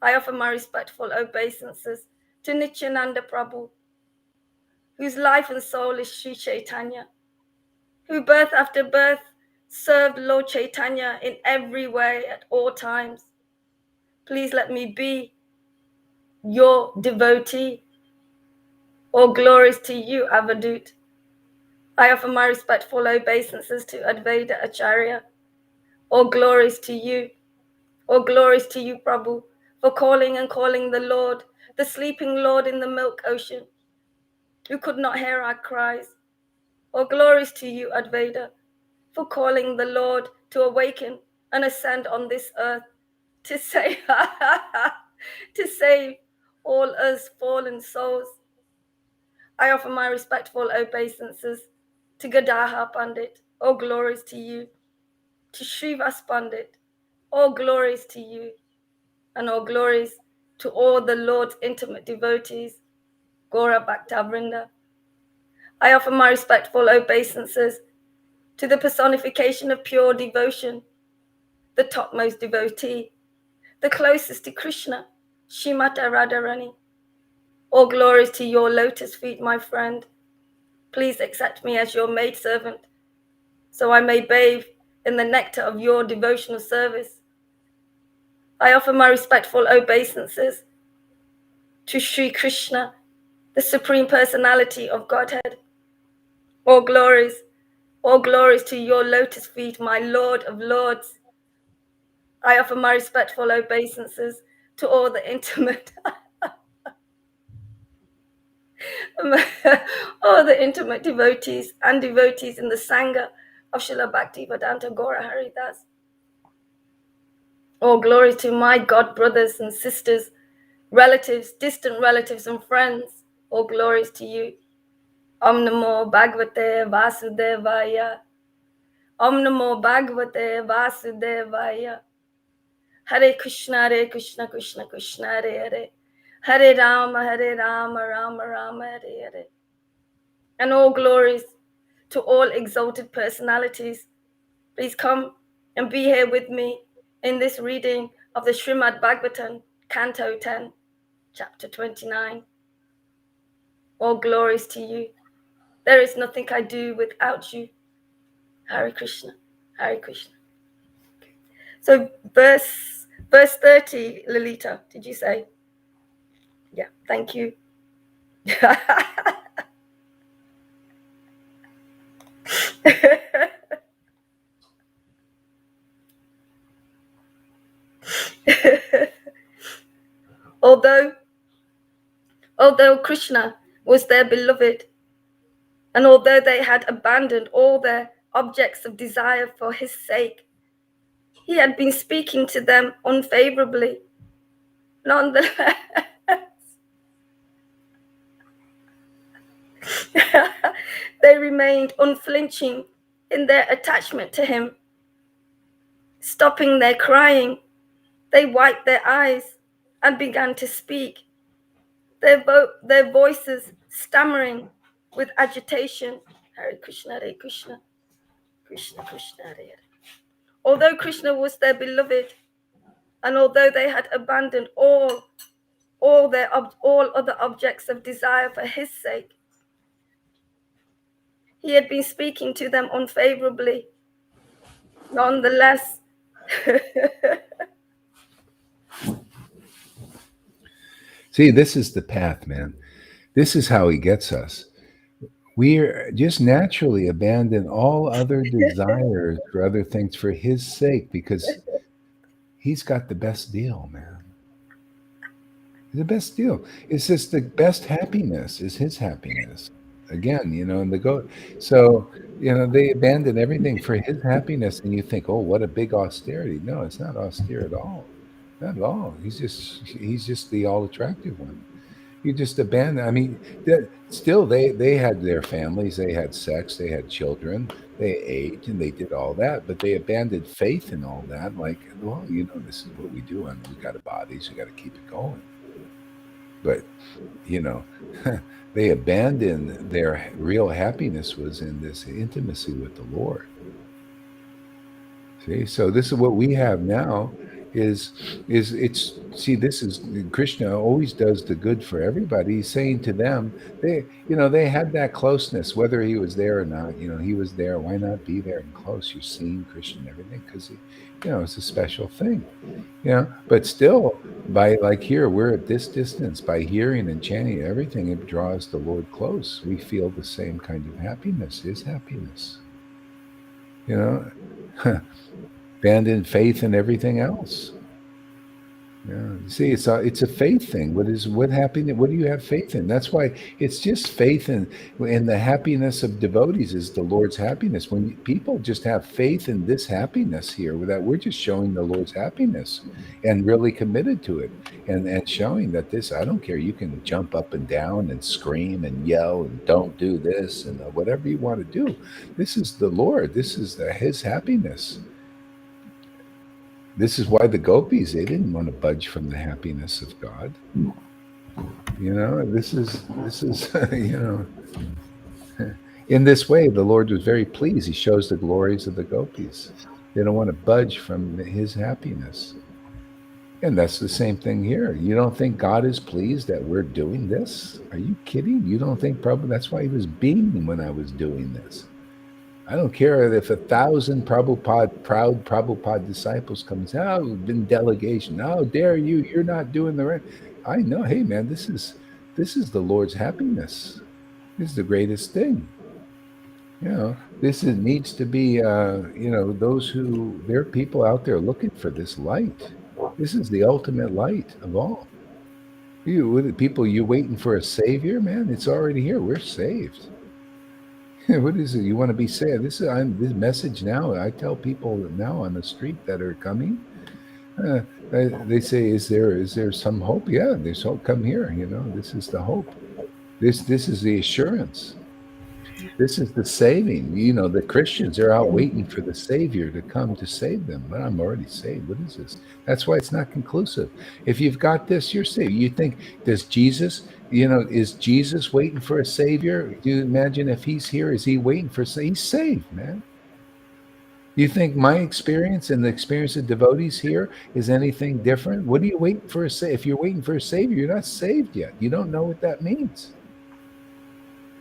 I offer my respectful obeisances to Nityananda Prabhu, whose life and soul is Sri Chaitanya, who birth after birth served Lord Chaitanya in every way at all times. Please let me be your devotee. All glories to you, Avadut. I offer my respectful obeisances to Advaita Acharya. All glories to you. All glories to you, Prabhu, for calling and calling the Lord, the sleeping Lord in the milk ocean, who could not hear our cries. All glories to you, Advaita, for calling the Lord to awaken and ascend on this earth to save, to save all us fallen souls. I offer my respectful obeisances to Gadaha Pandit. All glories to you. To Srivas Pandit. All glories to you. And all glories to all the Lord's intimate devotees, Gora Bhakta Vrinda. I offer my respectful obeisances to the personification of pure devotion, the topmost devotee, the closest to Krishna, Shrimata Radharani. All glories to your lotus feet, my friend. Please accept me as your maidservant, so I may bathe in the nectar of your devotional service. I offer my respectful obeisances to Sri Krishna, the Supreme Personality of Godhead. All glories to your lotus feet, my Lord of Lords. I offer my respectful obeisances to all the intimate, all the intimate devotees and devotees in the Sangha of Srila Bhaktivedanta Gaura Haridas. All glory to my God brothers and sisters, relatives, distant relatives and friends. All glories to you. Om Namo Bhagavate Vasudevaya. Om Namo Bhagavate Vasudevaya. Hare Krishna, Krishna Krishna, Hare Hare. Hare Rama, Rama Rama, Hare Hare. and all glories to all exalted personalities. Please come and be here with me in this reading of the Srimad Bhagavatam, Canto 10, Chapter 29. All glories to you. There is nothing I do without you. Hare Krishna, Hare Krishna. So verse 30, Lolita, did you say? Yeah, thank you. Although Krishna was their beloved, and although they had abandoned all their objects of desire for his sake, he had been speaking to them unfavorably. Nonetheless, they remained unflinching in their attachment to him. Stopping their crying, they wiped their eyes and began to speak, their voices stammering with agitation. Hare Krishna, Hare Krishna, Krishna Krishna, Hare Hare. Although Krishna was their beloved, and although they had abandoned all other objects of desire for his sake, he had been speaking to them unfavorably. Nonetheless, See, this is the path, man. This is how he gets us. We just naturally abandon all other desires for other things for his sake because he's got the best deal, man. The best deal. It's just the best happiness is his happiness. Again, and so, they abandon everything for his happiness, and you think, oh, what a big austerity. No, it's not austere at all. Not at all. He's just the all attractive one. You just abandon. I mean, still they had their families, they had sex, they had children, they ate, and they did all that, but they abandoned faith in all that. Like, well, this is what we do, and we got a body, so we got to keep it going. But they abandoned their real happiness was in this intimacy with the Lord. See, so this is what we have now. This is Krishna always does the good for everybody. He's saying to them, they had that closeness, whether he was there or not. He was there. Why not be there and close? You're seeing Krishna and everything because it's a special thing. But still, by like here, we're at this distance. By hearing and chanting everything, it draws the Lord close. We feel the same kind of happiness, his happiness. Abandon faith and everything else. See, it's a faith thing. What happiness? What do you have faith in? That's why it's just faith in the happiness of devotees is the Lord's happiness. When people just have faith in this happiness here, that we're just showing the Lord's happiness and really committed to it, and showing that this, I don't care. You can jump up and down and scream and yell and don't do this and whatever you want to do. This is the Lord. This is his happiness. This is why the gopis, they didn't want to budge from the happiness of God. This is in this way, the Lord was very pleased. He shows the glories of the gopis. They don't want to budge from his happiness. And that's the same thing here. You don't think God is pleased that we're doing this? Are you kidding? You don't think Prabhupada, that's why he was beaming when I was doing this. I don't care if 1,000 proud Prabhupada disciples comes out in delegation. How dare you? You're not doing the right. I know. Hey, man, this is the Lord's happiness. This is the greatest thing. Needs to be. There are people out there looking for this light. This is the ultimate light of all. You waiting for a savior, man? It's already here. We're saved. What is it? You want to be saved? This message now. I tell people now on the street that are coming. They say, "Is there some hope?" Yeah, there's hope. Come here. This is the hope. This is the assurance. This is the saving. The Christians are out waiting for the Savior to come to save them. But I'm already saved. What is this? That's why it's not conclusive. If you've got this, you're saved. You think, is Jesus waiting for a Savior? Do you imagine if he's here, is he waiting for, he's saved, man. You think my experience and the experience of devotees here is anything different? What are you waiting for? If you're waiting for a Savior, you're not saved yet. You don't know what that means.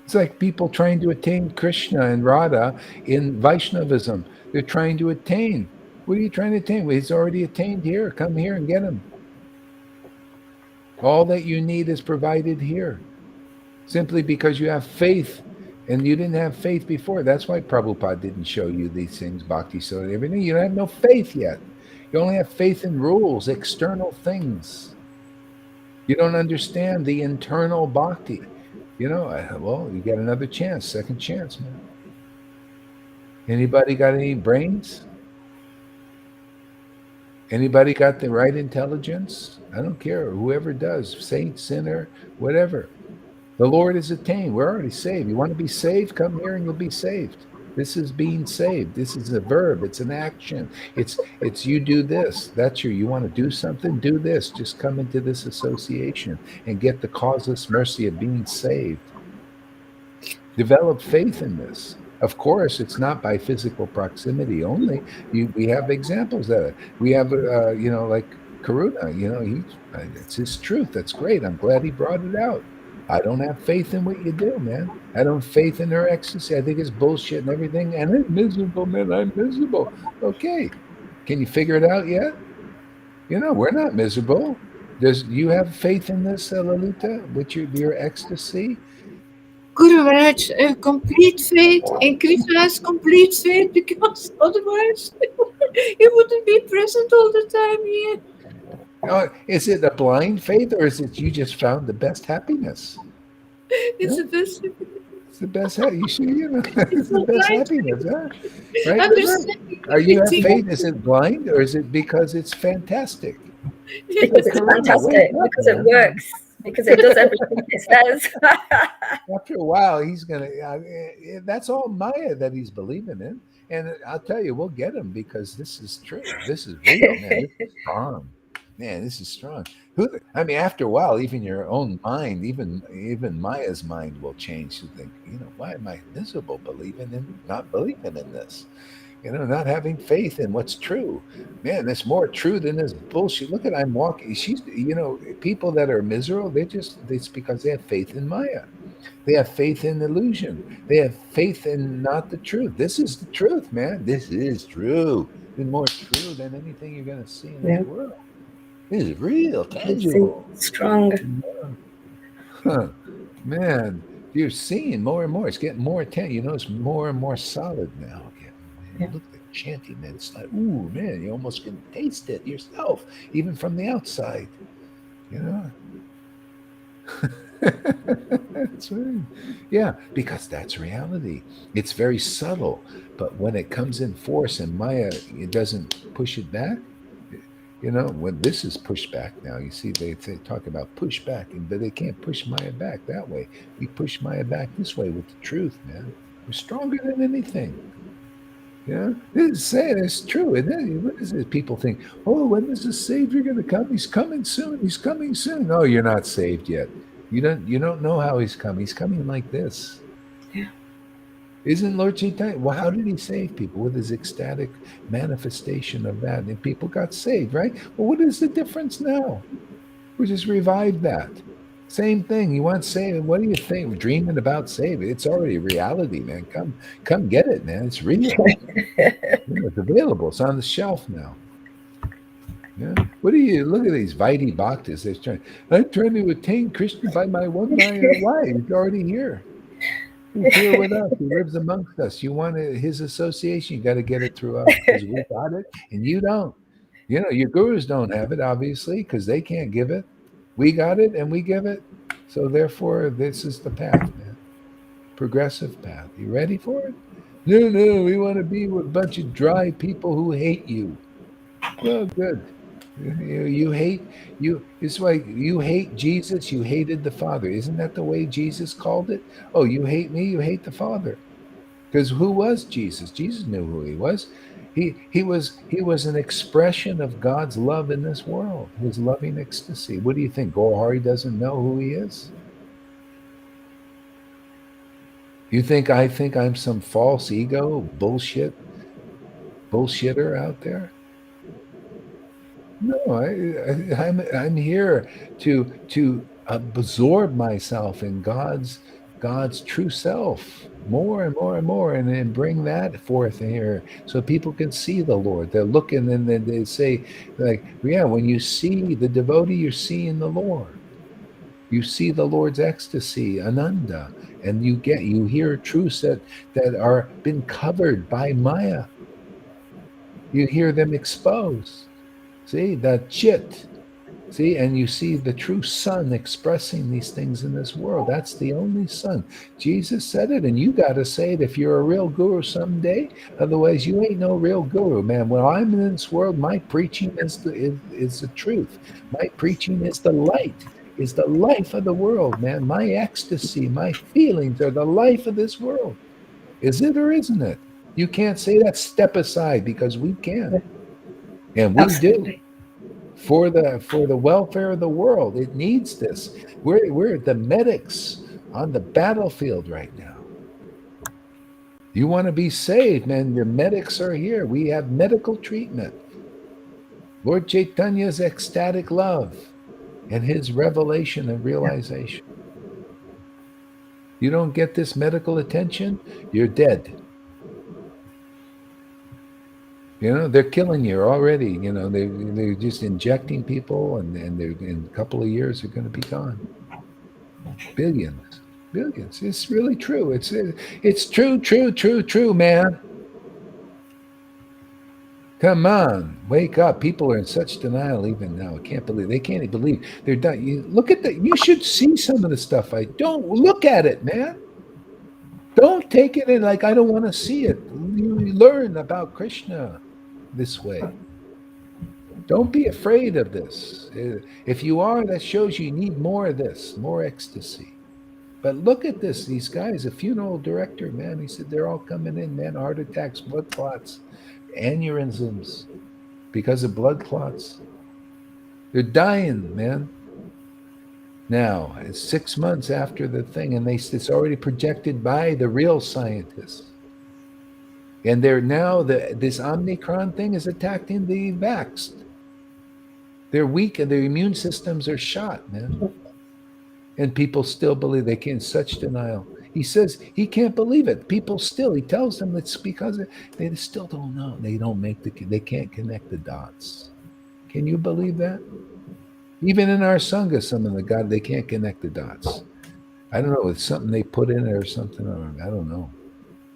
It's like people trying to attain Krishna and Radha in Vaishnavism. They're trying to attain. What are you trying to attain? Well, he's already attained here. Come here and get him. All that you need is provided here. Simply because you have faith, and you didn't have faith before. That's why Prabhupada didn't show you these things, Bhakti Soda, and everything. You don't have no faith yet. You only have faith in rules, external things. You don't understand the internal Bhakti. Well, you get another chance, second chance, man. Anybody got any brains? Anybody got the right intelligence? I don't care. Whoever does, saint, sinner, whatever. The Lord is attained. We're already saved. You want to be saved? Come here and you'll be saved. This is being saved. This is a verb. It's an action. It's you do this. That's you want to do something? Do this. Just come into this association and get the causeless mercy of being saved. Develop faith in this. Of course, it's not by physical proximity only. We have examples of it. We have, like Karuna, it's his truth. That's great. I'm glad he brought it out. I don't have faith in what you do, man. I don't have faith in her ecstasy. I think it's bullshit and everything. And I'm miserable, man. I'm miserable. Okay. Can you figure it out yet? We're not miserable. You have faith in this, Lalita, with your ecstasy? Guru Maharaj, complete faith, and Krishna has complete faith, because otherwise he wouldn't be present all the time here. Is it a blind faith, or is it you just found the best happiness? It's the best. It's the best. You see, it's the best happiness, huh? Right? Understanding. Are you have faith? Is it blind, or is it because it's fantastic? Because it's fantastic. Because it works. Because it does everything it says. After a while, he's gonna. That's all Maya that he's believing in, and I'll tell you, we'll get him because this is true. This is real, man. This is strong. Man, this is strong. After a while, even your own mind, even Maya's mind will change. You think, why am I miserable not believing in this? Not having faith in what's true. Man, there's more true than this bullshit. Look at I'm walking. People that are miserable, it's because they have faith in Maya. They have faith in illusion. They have faith in not the truth. This is the truth, man. This is true. It's more true than anything you're going to see in this world. This is real, tangible. Strong. Man, you're seeing more and more. It's getting more attention. It's more and more solid now. Look at the chanting, man. It's like, ooh, man, you almost can taste it yourself, even from the outside. That's right. Yeah, because that's reality. It's very subtle, but when it comes in force and Maya, it doesn't push it back. When this is pushback now, you see, they talk about pushback, but they can't push Maya back that way. We push Maya back this way with the truth, man. We're stronger than anything. This is saying it's true. And what is it? People think, oh, when is the Savior going to come? He's coming soon. He's coming soon. No, you're not saved yet. You don't know how he's coming. He's coming like this. Yeah. Isn't Lord Chaitanya? Well, how did he save people? With his ecstatic manifestation of that. And people got saved, right? Well, what is the difference now? We just revived that. Same thing. You want saving? What do you think? We're dreaming about saving. It's already reality, man. Come get it, man. It's real. It's available. It's on the shelf now. Yeah. What do you look at these Vaidhi Bhaktas? I'm trying to attain Krishna by my one Maya. Why? He's already here. He's here with us. He lives amongst us. You want his association, you got to get it through us because we got it and you don't. Your gurus don't have it, obviously, because they can't give it. We got it and we give it. So therefore, this is the path, man. Progressive path. You ready for it? No, we want to be with a bunch of dry people who hate you. Well, good. You hate you. It's like you hate Jesus. You hated the Father. Isn't that the way Jesus called it? Oh, you hate me. You hate the Father. Because who was Jesus? Jesus knew who he was. He was an expression of God's love in this world. His loving ecstasy. What do you think? Gohari doesn't know who he is? You think I think I'm some false ego bullshitter out there? No, I'm here to absorb myself in God's true self more and more and more, and then bring that forth here so people can see the Lord. They're looking and then they say, like, yeah, when you see the devotee, you're seeing the Lord. You see the Lord's ecstasy, Ananda, and you hear truths that are been covered by Maya. You hear them exposed. See, the chit. See, and you see the true sun expressing these things in this world. That's the only sun. Jesus said it, and you got to say it if you're a real guru someday. Otherwise, you ain't no real guru, man. When I'm in this world, my preaching is the truth. My preaching is the light, is the life of the world, man. My ecstasy, my feelings are the life of this world. Is it or isn't it? You can't say that. Step aside because we can, and we do Absolutely. for the welfare of the world. It needs this. We're the medics on the battlefield right now. You want to be saved, man? Your medics are here. We have medical treatment. Lord Chaitanya's ecstatic love and his revelation and realization. You don't get this medical attention, you're dead. They're killing you already. They're just injecting people, and they're in a couple of years they're going to be gone. Billions, billions. It's really true. It's true, man. Come on, wake up. People are in such denial even now. I can't believe they can't even believe they're done. You look at that. You should see some of the stuff. I don't look at it, man. Don't take it in like I don't want to see it. You learn about Krishna this way. Don't be afraid of this. If you are, that shows you need more of this, more ecstasy. But look at this. These guys, a funeral director, man, he said they're all coming in, man, heart attacks, blood clots, aneurysms because of blood clots. They're dying, man. Now, it's 6 months after the thing, and it's already projected by the real scientists. And they're now, this Omicron thing is attacking the vaxxed. They're weak and their immune systems are shot, man. And people still believe they can, such denial. He says he can't believe it. People still, he tells them it's because they still don't know. They can't connect the dots. Can you believe that? Even in our Sangha, some of the God, they can't connect the dots. I don't know, it's something they put in there or something, or I don't know.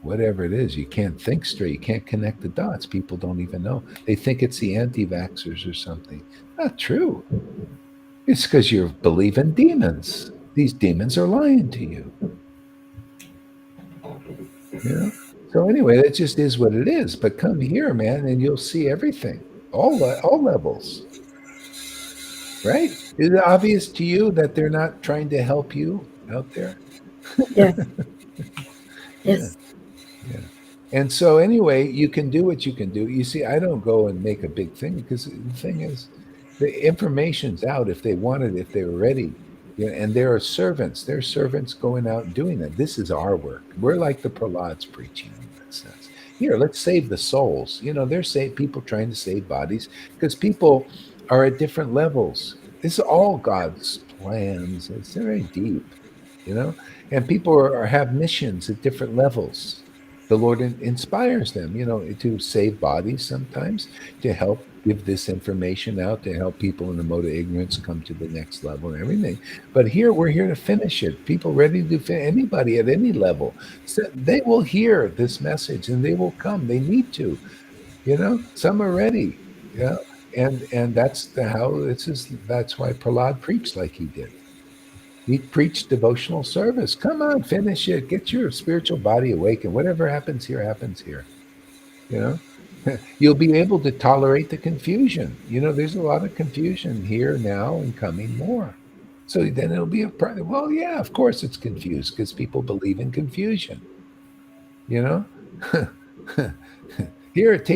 Whatever it is, you can't think straight. You can't connect the dots. People don't even know. They think it's the anti-vaxxers or something. Not true. It's because you believe in demons. These demons are lying to you. So anyway, that just is what it is. But come here, man, and you'll see everything, all levels. Right? Is it obvious to you that they're not trying to help you out there? Yeah. Yes. Yeah. And so anyway, you can do what you can do. You see, I don't go and make a big thing because the thing is, the information's out if they wanted, if they were ready. And there are servants. There are servants going out and doing that. This is our work. We're like the Prahlad's preaching in that sense. Here, let's save the souls. They're people trying to save bodies because people are at different levels. This is all God's plans. It's very deep, and people have missions at different levels. The Lord inspires them, to save bodies sometimes, to help give this information out, to help people in the mode of ignorance come to the next level and everything. But here, we're here to finish it. People ready to anybody at any level, so they will hear this message and they will come. They need to, some are ready, and that's that's why Prahlad preached like he did. He preached devotional service. Come on, finish it. Get your spiritual body awakened. Whatever happens here, happens here. You know, you'll be able to tolerate the confusion. There's a lot of confusion here now and coming more. So then it'll be well, yeah, of course it's confused because people believe in confusion. You know, here it takes